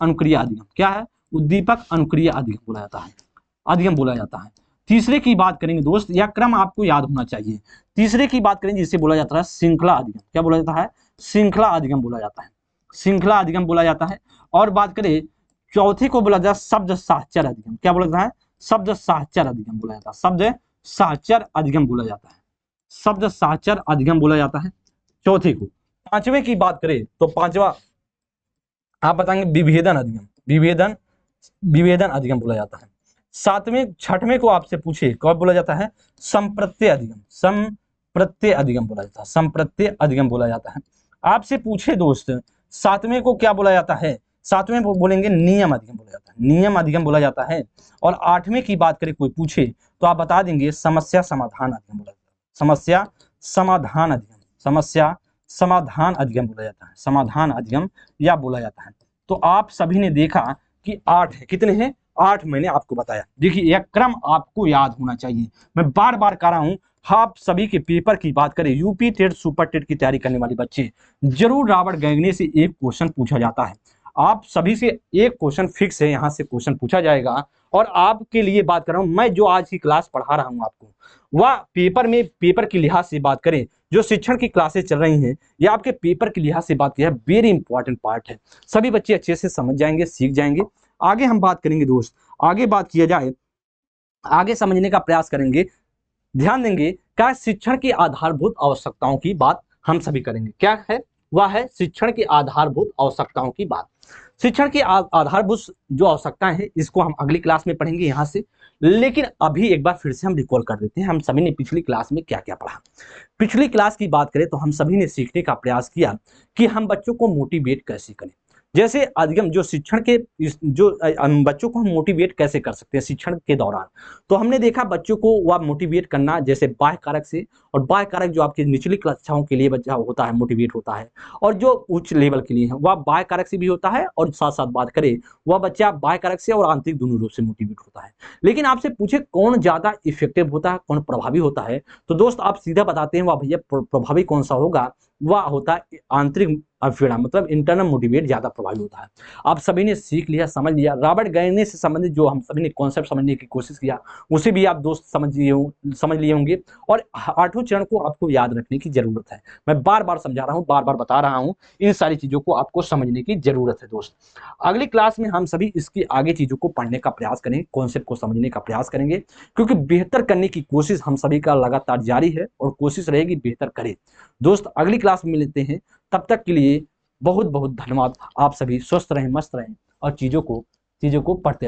अनुक्रिया अधिगम। क्या है? उद्दीपक अनुक्रिया अधिगम बोला जाता है। तीसरे की बात करेंगे दोस्त, यह क्रम आपको याद होना चाहिए। तीसरे की बात करेंगे जिसे बोला जाता है श्रृंखला अधिगम। क्या बोला जाता है? श्रृंखला अधिगम बोला जाता है। और बात करें चौथे को बोला जाता है शब्द साहचर्य अधिगम। क्या बोला जाता है? शब्द साहचर्य अधिगम बोला जाता है। शब्द साहचर्य अधिगम बोला जाता है चौथे को। पांचवे की बात करें तो पांचवा आप बताएंगे विभेदन अधिगम बोला जाता है। छठवें को आपसे पूछे कब बोला जाता है? संप्रत्यय अधिगम बोला जाता है। आपसे पूछे दोस्त सातवें को क्या बोला जाता है? सातवें को बोलेंगे नियम अधिगम बोला जाता है। और आठवें की बात करें कोई पूछे तो आप बता देंगे समस्या समाधान अधिगम बोला जाता है। समस्या समाधान अधिगम बोला जाता है। तो आप सभी ने देखा कि 8 है। कितने हैं? 8 मैंने आपको बताया। देखिए यह क्रम आपको याद होना चाहिए। मैं बार बार कह रहा हूं, आप सभी के पेपर की बात करें, यूपी टेट सुपर टेट की तैयारी करने वाले बच्चे, जरूर रॉबर्ट गैगने से एक क्वेश्चन पूछा जाता है। आप सभी से एक क्वेश्चन फिक्स है, यहां से क्वेश्चन पूछा जाएगा। और आपके लिए बात कर रहा हूं, मैं जो आज की क्लास पढ़ा रहा हूं आपको, वह पेपर की लिहाज से बात करें, जो शिक्षण की क्लासेस चल रही हैं, ये आपके पेपर की लिहाज से बात किया है, वेरी इंपॉर्टेंट पार्ट है। सभी बच्चे अच्छे से समझ जाएंगे, सीख जाएंगे। आगे हम बात करेंगे दोस्त, आगे बात किया जाए, आगे समझने का प्रयास करेंगे, ध्यान देंगे। क्या शिक्षण की आधारभूत आवश्यकताओं की बात हम सभी करेंगे। क्या है? वह है शिक्षण की आधारभूत आवश्यकताओं की बात। शिक्षण की आधारभूत जो आवश्यकताएं हैं, इसको हम अगली क्लास में पढ़ेंगे यहां से। लेकिन अभी एक बार फिर से हम रिकॉल कर देते हैं, हम सभी ने पिछली क्लास में क्या क्या पढ़ा। पिछली क्लास की बात करें तो हम सभी ने सीखने का प्रयास किया कि हम बच्चों को मोटिवेट कैसे करें। जैसे अधिगम जो शिक्षण के जो बच्चों को हम मोटिवेट कैसे कर सकते हैं शिक्षण के दौरान, तो हमने देखा बच्चों को वह मोटिवेट करना जैसे बाह्य कारक से, और बाह्य कारक जो आपकी निचली कक्षाओं के लिए बच्चा होता है मोटिवेट होता है, और जो उच्च लेवल के लिए है वह बाह्य कारक से भी होता है, और साथ साथ बात करें वह बच्चा बाह्य कारक से और आंतरिक दोनों रूप से मोटिवेट होता है। लेकिन आपसे पूछे कौन ज्यादा इफेक्टिव होता है, कौन प्रभावी होता है, तो दोस्त आप सीधा बताते हैं वह भैया प्रभावी कौन सा होगा, वह होता है आंतरिक अभिप्रेरणा, मतलब इंटरनल मोटिवेट ज्यादा प्रभावी होता है। आप सभी ने सीख लिया, समझ लिया। रॉबर्ट गैगने से संबंधित जो हम सभी ने कॉन्सेप्ट समझने की कोशिश किया, उसे भी आप दोस्त समझ लिए होंगे। और 8वें चरण को आपको याद रखने की जरूरत है। मैं बार बार समझा रहा हूं, बार बार बता रहा हूं, इन सारी चीजों को आपको समझने की जरूरत है दोस्त। अगली क्लास में हम सभी इसकी आगे चीजों को पढ़ने का प्रयास करेंगे, कॉन्सेप्ट को समझने का प्रयास करेंगे, क्योंकि बेहतर करने की कोशिश हम सभी का लगातार जारी है, और कोशिश रहेगी बेहतर करें। दोस्त अगली क्लास में मिलते हैं, तब तक के लिए बहुत बहुत धन्यवाद। आप सभी स्वस्थ रहें, मस्त रहें, और चीजों को पढ़ते रहें।